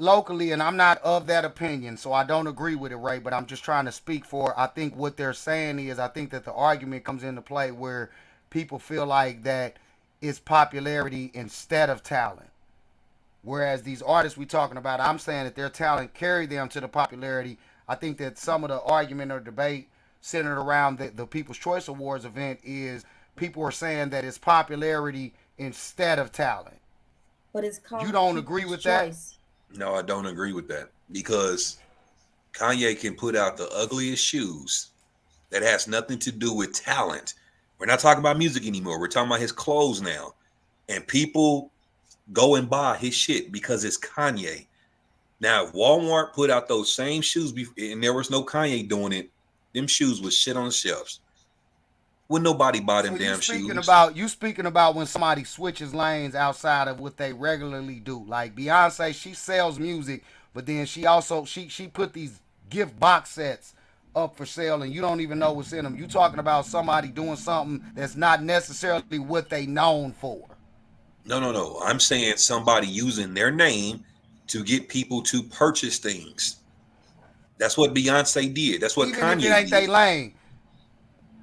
and I'm not of that opinion, so I don't agree with it, Ray, but I'm just trying to speak for, I think what they're saying is, I think that the argument comes into play where people feel like that it's popularity instead of talent. Whereas these artists we talking about, I'm saying that their talent carried them to the popularity. I think that some of the argument or debate centered around the People's Choice Awards event is people are saying that it's popularity instead of talent. But it's called You don't agree with that? No, I don't agree with that because Kanye can put out the ugliest shoes that has nothing to do with talent. We're not talking about music anymore. We're talking about his clothes now. And people go and buy his shit because it's Kanye. Now, if Walmart put out those same shoes and there was no Kanye doing it, them shoes was shit on the shelves. Would nobody buy them damn shoes? You speaking about when somebody switches lanes outside of what they regularly do. Like Beyonce, she sells music, but then she also she put these gift box sets up for sale, and you don't even know what's in them. You talking about somebody doing something that's not necessarily what they known for. No. I'm saying somebody using their name to get people to purchase things. That's what Beyonce did. That's what Even Kanye if it ain't did. they lane.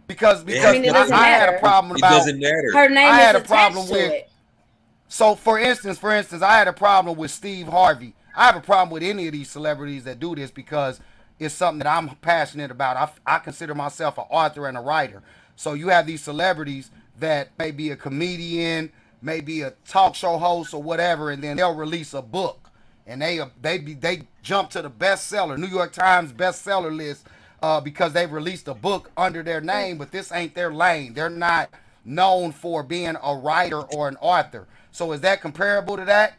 Because it I had a problem about. It doesn't matter. Her name I had is a problem with it. So for instance, I had a problem with Steve Harvey. I have a problem with any of these celebrities that do this because it's something that I'm passionate about. I consider myself an author and a writer. So you have these celebrities that may be a comedian, maybe a talk show host or whatever, and then they'll release a book, and they jump to the bestseller, New York Times bestseller list, because they released a book under their name, but this ain't their lane. They're not known for being a writer or an author. So is that comparable to that?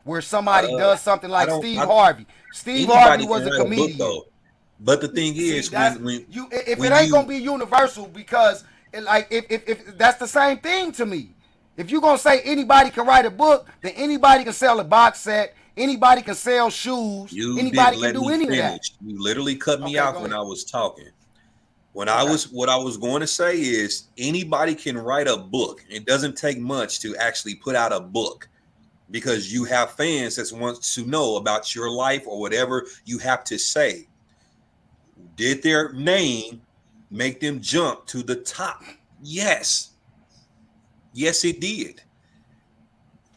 Where somebody does something like Steve Harvey. Steve Harvey was a comedian. Book, but the thing is, if it ain't gonna be universal, because if that's the same thing to me. If you're gonna say anybody can write a book, then anybody can sell a box set, anybody can sell shoes, anybody can do any of that. You literally cut me off when I was talking. What I was going to say is anybody can write a book. It doesn't take much to actually put out a book, because you have fans that want to know about your life or whatever you have to say. Did their name make them jump to the top? Yes. Yes, it did.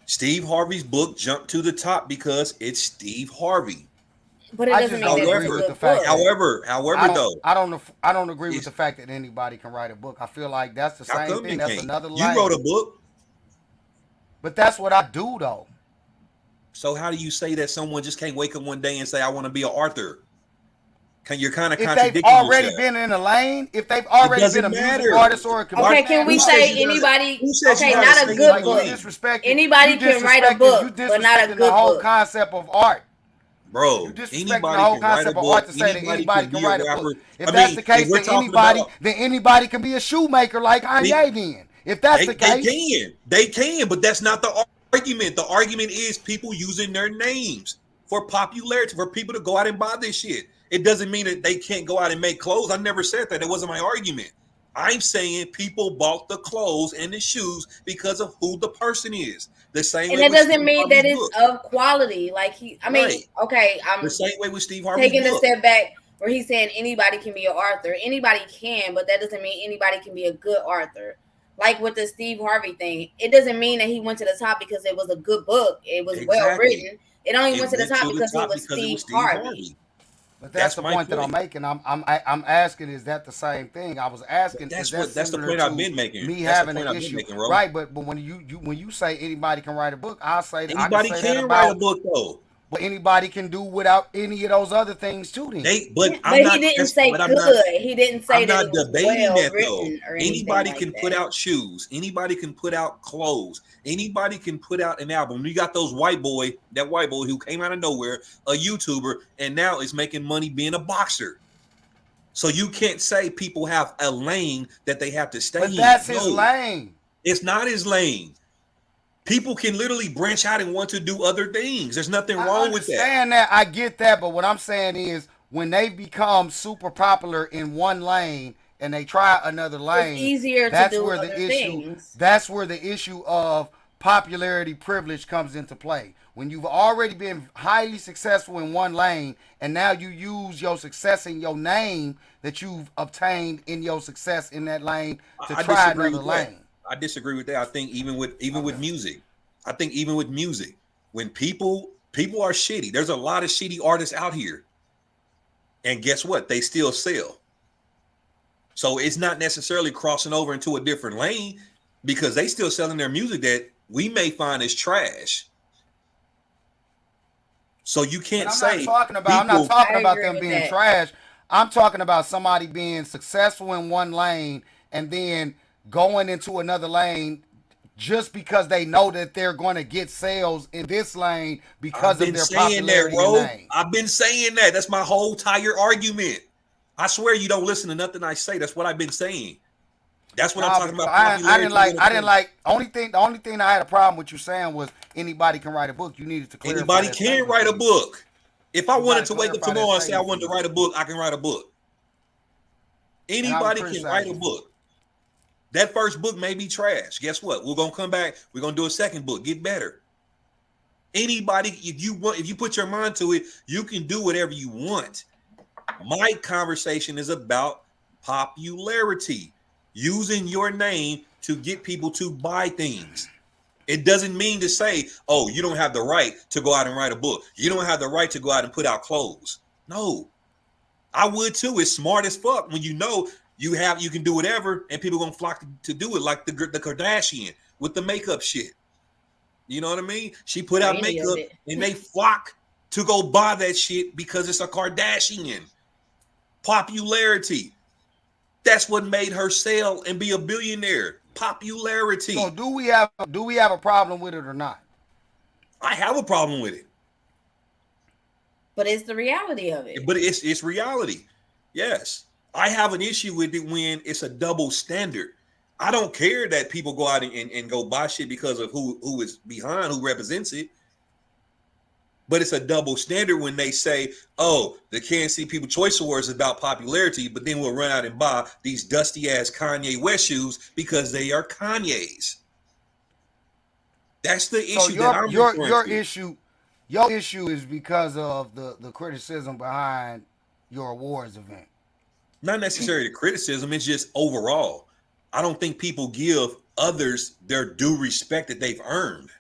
Steve Harvey's book jumped to the top because it's Steve Harvey. But it doesn't mean that it's a book. However, I don't agree with the fact that anybody can write a book. I feel like that's the same thing. That's another lane. You wrote a book. But that's what I do, though. So how do you say that someone just can't wake up one day and say, I want to be an author? You're kind of contradicting yourself. If they've already been in a lane, if they've already been a music artist or a comedian. Okay, can we say anybody? Okay, not a good book. Anybody can write a book, but not a good book. The whole concept of art. Bro, you disrespect the whole concept of art to say that anybody can write a book. If that's the case, then anybody can be a shoemaker like Kanye then. If that's the case. They can, but that's not the argument. The argument is people using their names for popularity, for people to go out and buy this shit. It doesn't mean that they can't go out and make clothes. I never said that. It wasn't my argument. I'm saying people bought the clothes and the shoes because of who the person is. The same, and it doesn't mean that it's of quality. Like okay, I'm the same way with Steve Harvey. Taking a step back, where he's saying anybody can be an author. Anybody can, but that doesn't mean anybody can be a good author. Like with the Steve Harvey thing, it doesn't mean that he went to the top because it was a good book. It was well written. It only went to the top because it was Steve Harvey. But that's the point that I'm making. I'm asking, is that the same thing? I was asking. That's the point I've been making. Me having an issue, right? But when you say anybody can write a book, I'll say that anybody can write a book though. But anybody can do without any of those other things too. Then, he didn't say good. He didn't say that. I'm not debating that though. Anybody can put out shoes. Anybody can put out clothes. Anybody can put out an album. You got that white boy who came out of nowhere, a YouTuber, and now is making money being a boxer. So you can't say people have a lane that they have to stay in. But that's his lane. It's not his lane. People can literally branch out and want to do other things. There's nothing wrong with that. I understand that. I get that. But what I'm saying is when they become super popular in one lane and they try another lane, it's easier to do other things. That's where the issue of popularity privilege comes into play. When you've already been highly successful in one lane and now you use your success in your name that you've obtained in your success in that lane to try another lane. I disagree with that. I think even with music, when people are shitty, there's a lot of shitty artists out here. And guess what? They still sell. So it's not necessarily crossing over into a different lane because they still selling their music that we may find as trash. So you can't say I'm not talking about them being trash. I'm talking about somebody being successful in one lane and then going into another lane just because they know that they're going to get sales in this lane because of their popularity name. I've been saying that. That's my whole entire argument. I swear you don't listen to nothing I say. That's what I've been saying. That's what I'm talking about. I didn't like. The only thing I had a problem with you saying was anybody can write a book. You needed to clarify. Anybody can write a book. If I wanted to wake up tomorrow and say I wanted to write a book, I can write a book. Anybody can write a book. That first book may be trash. Guess what? We're gonna come back. We're gonna do a second book. Get better. Anybody, if you put your mind to it, you can do whatever you want. My conversation is about popularity, using your name to get people to buy things. It doesn't mean to say, oh, you don't have the right to go out and write a book. You don't have the right to go out and put out clothes. No, I would too. It's smart as fuck when you know you can do whatever and people are gonna flock to do it, like the Kardashian. with the makeup shit. You know what I mean? She put Or out any of makeup it. and they flock to go buy that shit because it's a Kardashian. Popularity. That's what made her sell and be a billionaire. Popularity. So do we have a problem with it or not? I have a problem with it. But it's the reality of it. But it's reality. Yes. I have an issue with it when it's a double standard. I don't care that people go out and go buy shit because of who is behind, who represents it. But it's a double standard when they say, oh, the Kansas City People Choice Awards is about popularity, but then we'll run out and buy these dusty ass Kanye West shoes because they are Kanye's. That's the issue that I'm your issue is because of the criticism behind your awards event. Not necessarily the criticism, it's just overall. I don't think people give others their due respect that they've earned.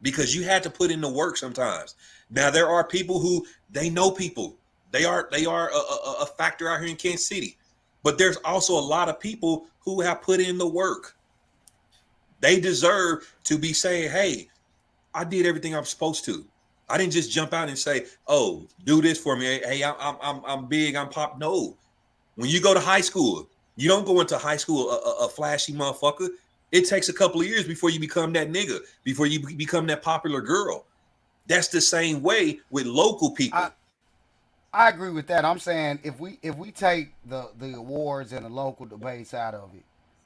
Because you had to put in the work sometimes. Now there are people who they know people. They are a factor out here in Kansas City. But there's also a lot of people who have put in the work. They deserve to be saying, "Hey, I did everything I'm supposed to. I didn't just jump out and say, "Oh, do this for me. Hey, I'm big. I'm pop." No. When you go to high school, you don't go into high school a flashy motherfucker. It takes a couple of years before you become that nigga, before you become that popular girl. That's the same way with local people. I agree with that. I'm saying if we take the awards and the local debates out of it,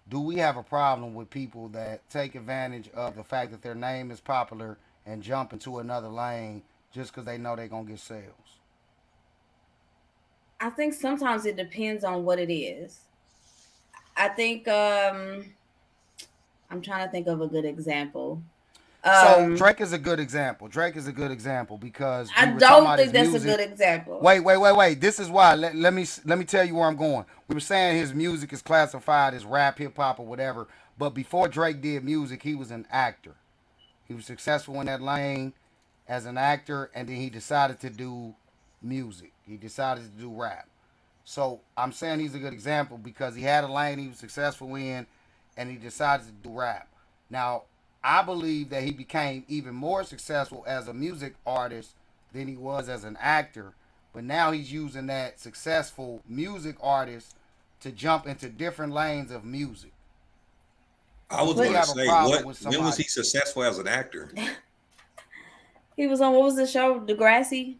do we have a problem with people that take advantage of the fact that their name is popular and jump into another lane just because they know they're gonna get sales? I think sometimes it depends on what it is. I think I'm trying to think of a good example. So Drake is a good example. Drake is a good example because I don't think that's a good example. Wait. This is why. Let me tell you where I'm going. We were saying his music is classified as rap, hip hop, or whatever. But before Drake did music, he was an actor. He was successful in that lane as an actor, and then he decided to do music. He decided to do rap. So I'm saying he's a good example because he had a lane he was successful in, and he decided to do rap. Now, I believe that he became even more successful as a music artist than he was as an actor. But now he's using that successful music artist to jump into different lanes of music. I was going to say, when was he successful as an actor? He was on, what was the show? Degrassi?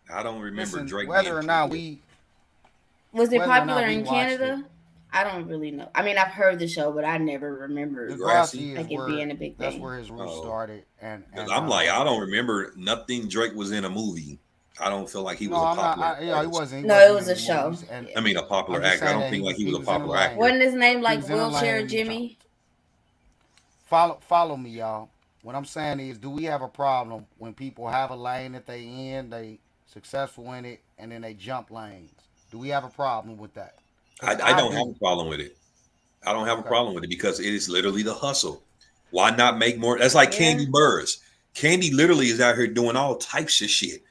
I don't remember Drake. Whether or not was it popular in Canada? I don't really know. I mean, I've heard the show, but I never remember it being a big thing. That's where his roots started. And I'm like, I don't remember nothing Drake was in a movie. I don't feel like he was a popular. He wasn't. No, it was a show. I mean, a popular actor. I don't think like he was a popular actor. Wasn't his name like Wheelchair Jimmy? Follow me, y'all. What I'm saying is, do we have a problem when people have a lane that they in, they successful in it, and then they jump lanes? Do we have a problem with that? I don't have a problem with it. I don't have a problem with it because it is literally the hustle. Why not make more? That's like Candy Burris. Candy literally is out here doing all types of shit.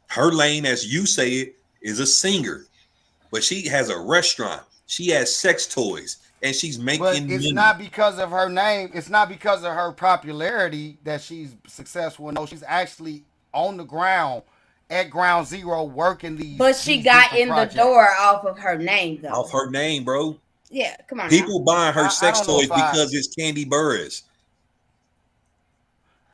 Her lane, as you say it, is a singer, but she has a restaurant. She has sex toys, and she's making money. But it's not because of her name. It's not because of her popularity that she's successful. No, she's actually on the ground at ground zero working these. But she got in the door off of her name, though. Off her name, bro. Yeah, come on. People buying her sex toys because it's Candy Burris.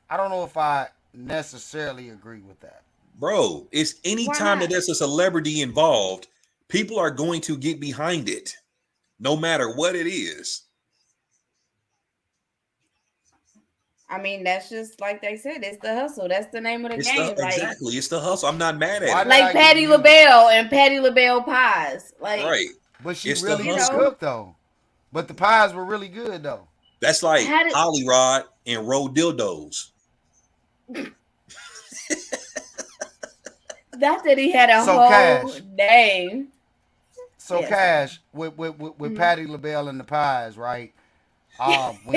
I don't know if I necessarily agree with that. Bro, it's any time that there's a celebrity involved, people are going to get behind it, no matter what it is. I mean, that's just like they said. It's the hustle. That's the name of the game. Exactly. It's the hustle. I'm not mad at it. Like Patti LaBelle and Patti LaBelle pies. Like, right. But she really did cook, though. But the pies were really good, though. That's like Holly Rod and Roll Dildos. That's that he had a whole name. So Cash with Patti LaBelle and the pies, right? When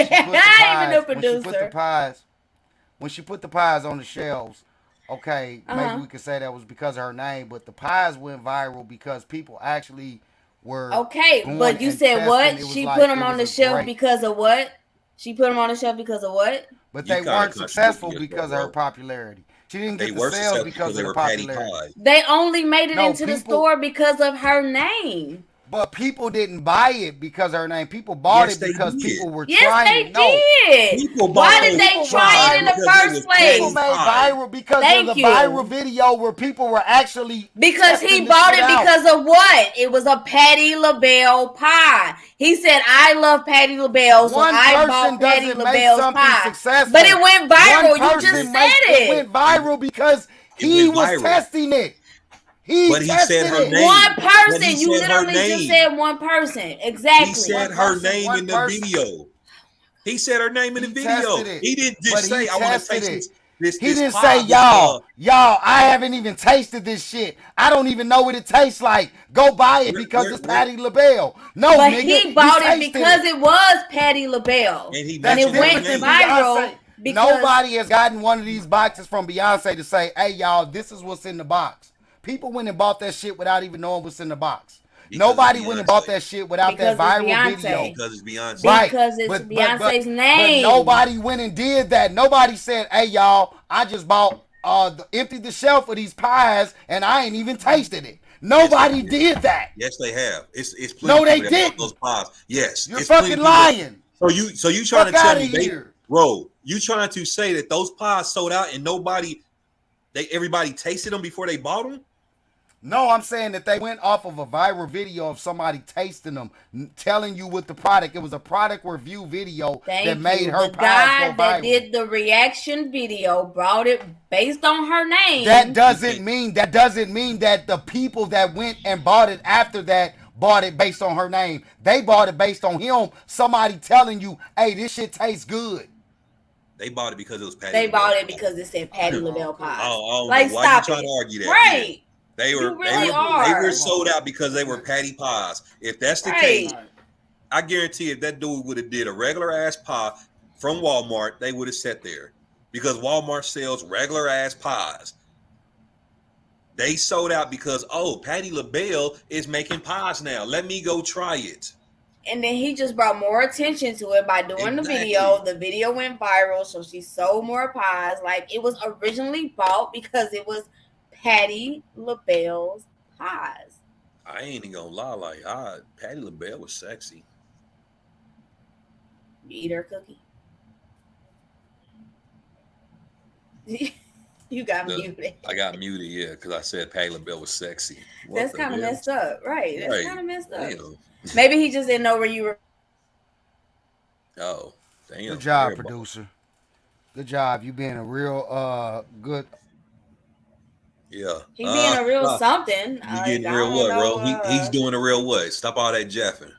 she put the pies on the shelves, okay, maybe we could say that was because of her name, but the pies went viral because people actually were okay, going but you and said testing. what? It was She like, put them it on was the a shelf great, because of what? She put them on the shelf because of what? but You they kind of weren't successful contradicting because yourself, of her bro. popularity. She didn't They get the were sales successful because because they of the were patty popularity. pies. They only made it No, into the people, store because of her name. but people didn't buy it because of her name. People bought Yes, it they because did. people were Yes, trying they it. No, did. People Why bought did those they people were try it in pies viral. the because it first was People place? patty made pie. viral because of Thank the you. viral video where people were actually Because he testing the bought shit it out. because of what? It was a Patti LaBelle pie. He said, I love Patti LaBelle, so One I person bought Patti doesn't make LaBelle's something pie. successful. But it went One viral. You just person said it went it. viral because It he went was viral. testing it. He But he said tested her it. name. One But he person. You said her literally just name. said one person. He Exactly. said One her person, name one in the person. video. He said her name in the He video. tested it. He didn't But just he say, "I want to tested taste it. this He didn't pie." say, y'all, I haven't even tasted this shit. I don't even know what it tastes like. Go buy it because it's Where- Patti LaBelle. No, But nigga, he bought it tasted because it was Patti LaBelle. And he And That's it mentioned her went different than name. viral Beyonce. because Nobody has gotten one of these boxes from Beyonce to say, hey, y'all, this is what's in the box. People went and bought that shit without even knowing what's in the box. Because it's Nobody went and bought Beyonce. that shit without because that it's viral Beyonce. video. Because it's Beyonce. Right. Because it's Beyonce's But name. nobody went and did that. Nobody said, hey, y'all, I just bought, emptied the shelf of these pies and I ain't even tasted it. Nobody did that. Yes, they have. It's plenty No, of they people that bought didn't. those pies. Yes, You're it's plenty fucking of people. lying. So you trying Fuck to tell outta me here. bro? You trying to say that those pies sold out and everybody tasted them before they bought them? No, I'm saying that they went off of a viral video of somebody tasting them, telling you what the product. It was a product review video that made her The pies guy go that viral. did the reaction video brought it based on her name. That doesn't mean that the people that went and bought it after that bought it based on her name. They bought it based on him. Somebody telling you, "Hey, this shit tastes good." They bought it because it was Patti They LaBelle. bought it because it said Patti LaBelle pie. Oh, like, why stop you trying it. to argue that? Right. Yeah. They You were really they are. were sold out because they were patty pies. If that's the case, I guarantee if that dude would have did a regular ass pie from Walmart, they would have sat there because Walmart sells regular ass pies. They sold out because Patti LaBelle is making pies now. Let me go try it. And then he just brought more attention to it by doing the video. The video went viral, so she sold more pies. Like, it was originally bought because it was Patti LaBelle's pies. I ain't even gonna lie, Patti LaBelle was sexy. You eat her cookie? You got muted. I got muted, yeah, because I said Patti LaBelle was sexy. That's kind of messed up, right? That's kind of messed up. Damn. Maybe he just didn't know where you were. Oh, damn. Good job, producer. Good job. You being a real good. Yeah. He being a real something. You getting real what, bro? He's doing a real what? Stop all that jeffing.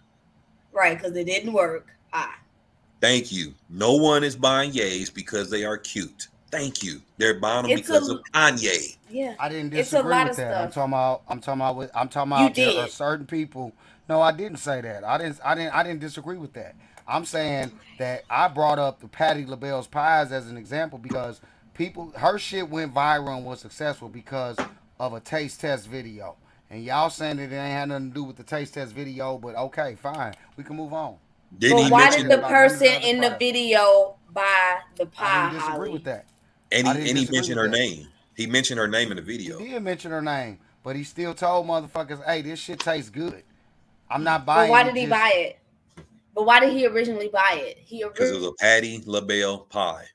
Right, because it didn't work. Thank you. No one is buying yays because they are cute. Thank you. They're buying them because of Kanye. Yeah, I didn't disagree with that. I'm talking about there are certain people. No, I didn't say that. I didn't disagree with that. I'm saying that I brought up the Patti LaBelle's pies as an example because her shit went viral and was successful because of a taste test video. And y'all saying that it ain't had nothing to do with the taste test video, but okay, fine. We can move on. But why did the person in the video buy the pie? I didn't disagree with that. And he mentioned her name. He mentioned her name in the video. He did mention her name, but he still told motherfuckers, hey, this shit tastes good. I'm not buying it. But why did he buy it? But why did he originally buy it? Because it was a Patti LaBelle pie.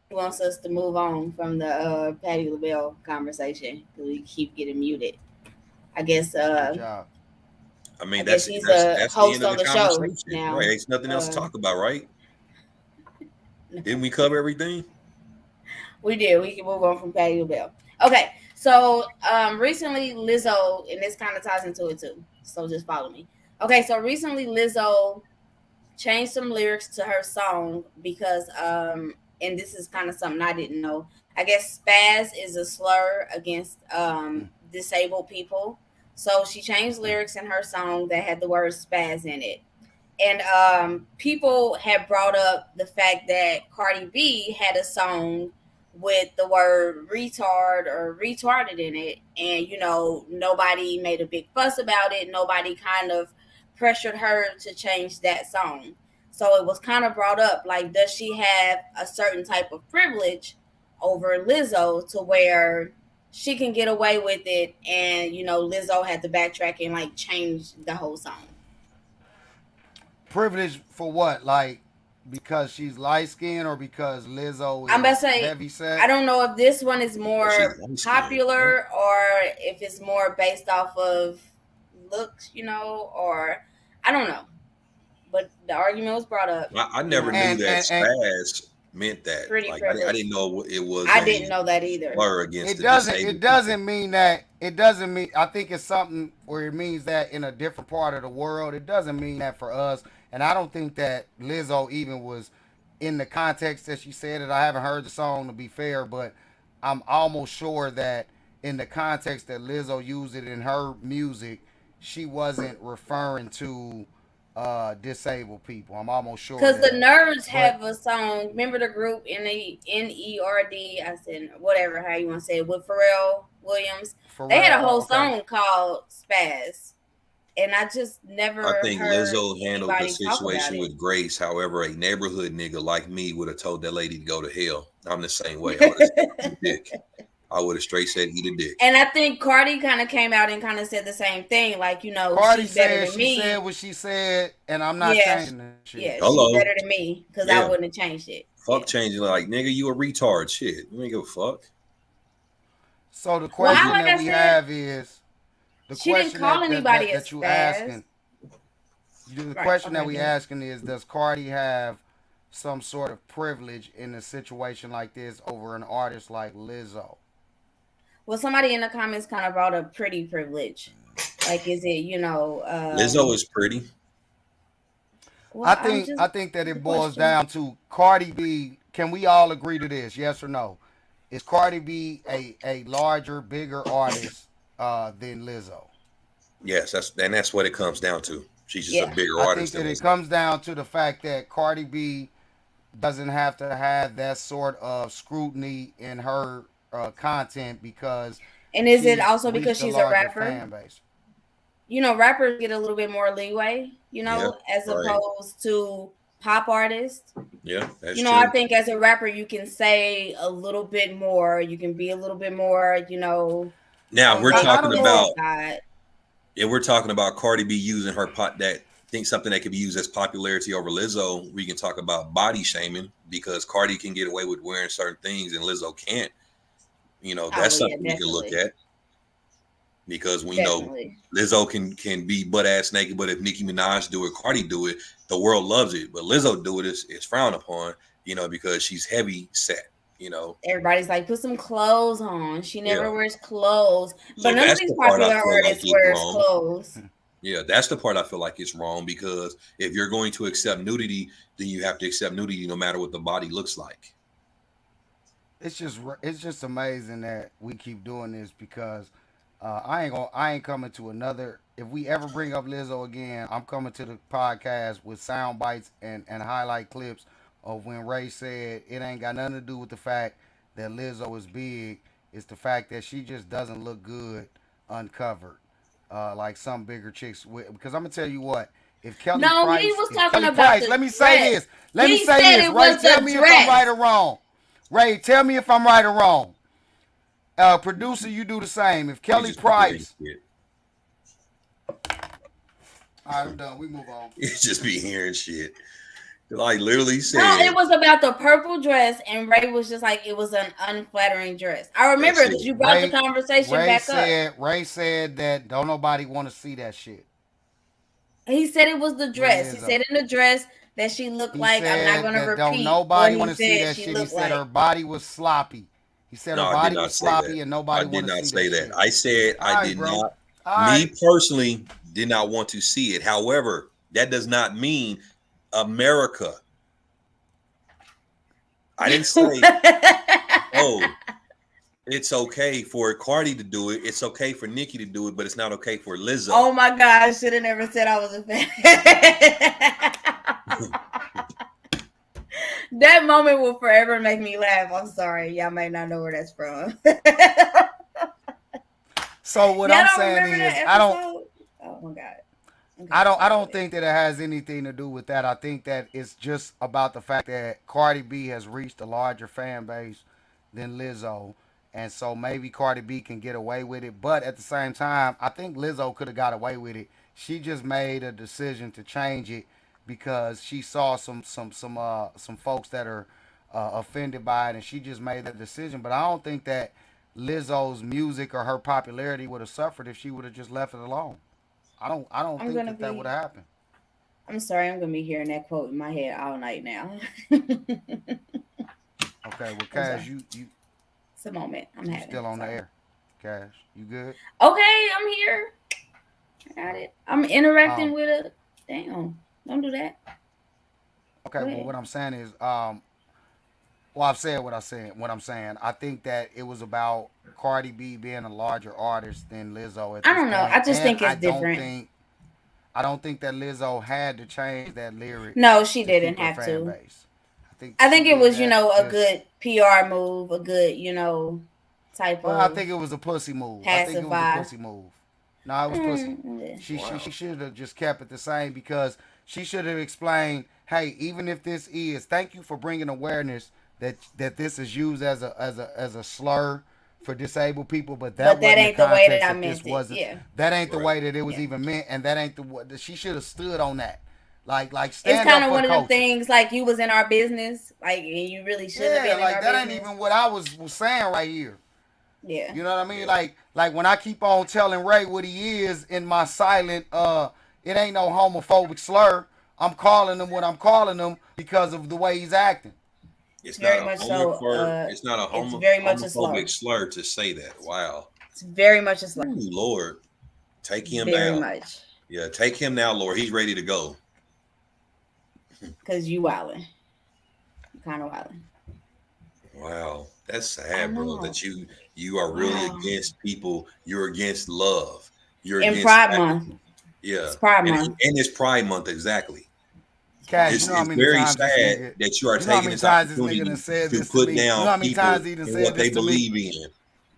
He wants us to move on from the Patti LaBelle conversation because we keep getting muted. I guess. Good job. I mean, that's the end of the conversation. Now. Right? There's nothing else to talk about, right? Didn't we cover everything? We did. We can move on from Patti LaBelle. Okay, so recently Lizzo, and this kind of ties into it too. So just follow me. Okay, so recently Lizzo changed some lyrics to her song because, and this is kind of something I didn't know. I guess spaz is a slur against disabled people. So she changed lyrics in her song that had the word spaz in it. And people have brought up the fact that Cardi B had a song with the word retard or retarded in it, and nobody made a big fuss about it. Nobody kind of pressured her to change that song. So it was kind of brought up, like, does she have a certain type of privilege over Lizzo to where she can get away with it, and Lizzo had to backtrack and like change the whole song. Privilege for what? Like because she's light skinned or because Lizzo is I'm about to say, heavy set? I don't know if this one is more She's popular or if it's more based off of looks, or I don't know. But the argument was brought up. I never knew that spaz meant that. Pretty Like I didn't know it was. I didn't know that either. Against it doesn't mean that. It doesn't mean. I think it's something where it means that in a different part of the world. It doesn't mean that for us. And I don't think that Lizzo even was in the context that she said it. I haven't heard the song to be fair, but I'm almost sure that in the context that Lizzo used it in her music, she wasn't referring to disabled people. I'm almost sure. Because the Nerds have a song. Remember the group N-E-R-D? I said whatever, how you want to say it, with Pharrell Williams. They had a whole song called Spaz. And I just never. I think Lizzo handled the situation with grace. However, a neighborhood nigga like me would have told that lady to go to hell. I'm the same way. I would have straight said eat a dick. And I think Cardi kind of came out and kind of said the same thing. Like, Cardi she's better than me. She said what she said, and I'm not changing that shit. Yeah, she's better than me because I wouldn't have changed it. Fuck changing. Like, nigga, you a retard. Shit. You ain't give a fuck. So the question that we have is. She didn't call anybody that you asking. The question that we asking is, does Cardi have some sort of privilege in a situation like this over an artist like Lizzo? Well, somebody in the comments kind of brought up pretty privilege. Like, is it, Lizzo is pretty. Well, I think that it boils down to Cardi B. Can we all agree to this? Yes or no? Is Cardi B a larger, bigger artist than Lizzo? Yes, that's what it comes down to. She's just a bigger artist. I think that it comes down to the fact that Cardi B doesn't have to have that sort of scrutiny in her content because. And is it also because she's a rapper? Fan base. Rappers get a little bit more leeway, as opposed to pop artists. Yeah, that's true. I think as a rapper, you can say a little bit more. You can be a little bit more, Now we're talking about. Yeah, we're talking about Cardi B using her something that could be used as popularity over Lizzo. We can talk about body shaming because Cardi can get away with wearing certain things and Lizzo can't. That's something we can look at because we know Lizzo can be butt ass naked, but if Nicki Minaj do it, Cardi do it, the world loves it. But Lizzo do it is frowned upon, because she's heavy set. Everybody's like, put some clothes on. She never wears clothes. But none of these popular artists wears clothes. Yeah, that's the part I feel like it's wrong because if you're going to accept nudity, then you have to accept nudity no matter what the body looks like. It's just amazing that we keep doing this because I ain't coming to another. If we ever bring up Lizzo again, I'm coming to the podcast with sound bites and highlight clips of when Ray said it ain't got nothing to do with the fact that Lizzo is big. It's the fact that she just doesn't look good uncovered, like some bigger chicks. Because I'm gonna tell you what, if Kelly Price, he was talking about Price, let me say this. Ray, tell me if I'm right or wrong. Ray, tell me if I'm right or wrong. Producer, you do the same. If Kelly Price. All right, I'm done. We move on. You just be hearing shit. Like literally said. No, it was about the purple dress, and Ray was just like, it was an unflattering dress. I remember that you brought the conversation back up. Ray said that don't nobody want to see that shit. He said it was the dress. He said in the dress that she looked like, I'm not going to repeat. Don't nobody want to see that shit. He said her body was sloppy. He said her body was sloppy and nobody wanted to see that. I did not say that. I said I did not. Me personally did not want to see it. However, that does not mean America. I didn't say, oh, it's okay for Cardi to do it. It's okay for Nicki to do it, but it's not okay for Lizzo. Oh my God, I should have never said I was a fan. That moment will forever make me laugh. I'm sorry. Y'all may not know where that's from. So what Y'all I'm don't saying remember is, that I don't. episode? Oh my god. Okay, I sorry don't about think that it has anything to do with that. I think that it's just about the fact that Cardi B has reached a larger fan base than Lizzo. And so maybe Cardi B can get away with it. But at the same time, I think Lizzo could have got away with it. She just made a decision to change it because she saw some folks that are offended by it, and she just made that decision. But I don't think that Lizzo's music or her popularity would have suffered if she would have just left it alone. I don't I'm think gonna that would be. have happened. I'm sorry. I'm gonna be hearing that quote in my head all night now. Okay, well, I'm Cash, sorry. you It's a moment I'm you having. still on the Sorry. air. Cash, you good? Okay, I'm here. I got it. I'm interacting Um, with a. Damn. Don't do that. okay, Go well, ahead. what I'm saying is, well, I've said what I said. What I'm saying, I think that it was about Cardi B being a larger artist than Lizzo at I this don't know. point, I just and think it's different. I don't think that Lizzo had to change that lyric No, she to keep didn't her have fan to. base. I think I she think it did was, that a just. good PR move, a good, type Well, I of think it was a pussy move. I think it was a pacify. pussy move. No, it was pussy. Yeah. She should have just kept it the same because she should have explained, hey, even if this is, thank you for bringing awareness that this is used as a slur for disabled people, but that But that wasn't the ain't the way that context I that this meant it. wasn't. Yeah. That ain't the Right. way that it was Yeah. even meant, and that ain't the what she should have stood on that. Like It's stand kind up of for the one of them culture. things like you was in our business, like, and you really shouldn't have Yeah, been in like our that ain't business. even what I was saying right here. Yeah. You know what I mean? Yeah. Like when I keep on telling Ray what he is in my silent it ain't no homophobic slur. I'm calling him what I'm calling him because of the way he's acting. It's It's not very a much so. homophobic. It's not a It's very much a homophobic slur. slur to say that. Wow. It's very much a slur. Ooh, Lord, take him Very now. much. Yeah, take him now, Lord. He's ready to go. Because you wildin'. You kind of wildin'. Wow, that's I sad, bro. know. That you are really Wow. against people. You're against love. You're In against Pride Month. yeah, It's Pride and Month. it's Pride Month exactly. It's Pride Cash, you It's know how Month. it's many very times this sad nigga that you are you know how taking many this times this nigga done opportunity said to this to put me. You know down how many times people he done and said what this they to me? believe in.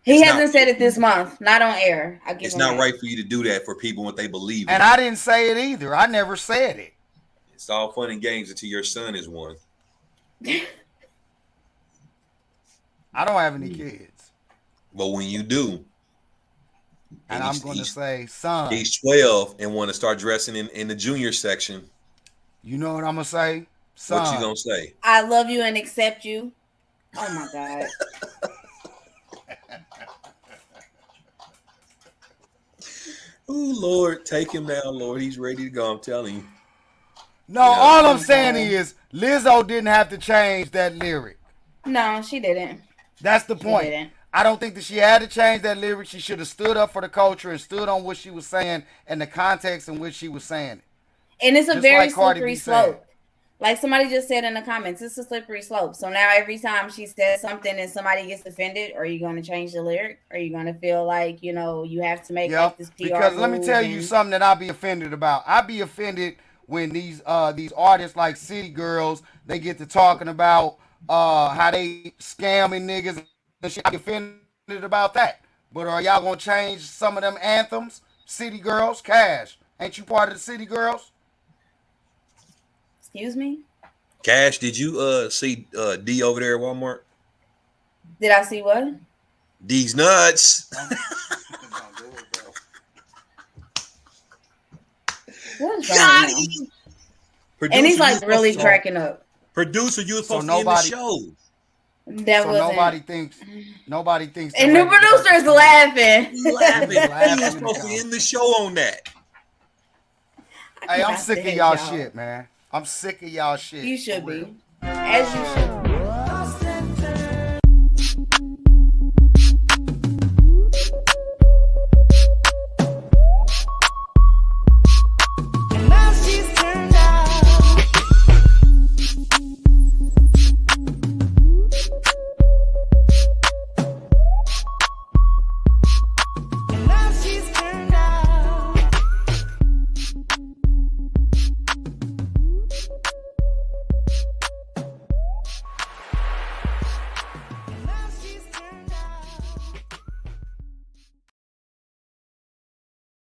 He It's not hasn't said it this month. Not on air. I give it's him not that. right for you to do that for people what they believe And in. I didn't say it either. I never said it. It's all fun and games until your son is one. I don't have any kids. But when you do, And and I'm gonna say, son, he's 12 and want to start dressing in the junior section, you know what I'm gonna say? what you Son. gonna say? I love you and accept you. Oh my God. Oh Lord, take him down, Lord. He's ready to go. I'm telling you. No, Yeah. all I'm Oh saying God. is Lizzo didn't have to change that lyric. No, she didn't. That's the She point. didn't. I don't think that she had to change that lyric. She should have stood up for the culture and stood on what she was saying and the context in which she was saying it. And it's a Just very like Cardi slippery B said. slope. Like somebody just said in the comments, it's a slippery slope. So now every time she says something and somebody gets offended, are you going to change the lyric? Are you going to feel like, you have to make Yeah, like this PR because let me move? tell you something that I be offended about. I be offended when these artists like City Girls, they get to talking about how they scamming niggas and shit. I be offended about that. But are y'all gonna change some of them anthems? City Girls, Cash. Ain't you part of the City Girls? Excuse me? Cash, did you see D over there at Walmart? Did I see what? D's nuts. What is wrong with him? Producer, And he's you like supposed really to- cracking up. Producer, you were So supposed to end the nobody- show. That So wasn't. nobody thinks. And the they're ready to producer's get up laughing. He laughing. He Laughing was in supposed the to end the show on that. I Hey, I'm cannot sick of stand y'all shit, man. I'm sick of y'all shit. You should For real. be. As you should be.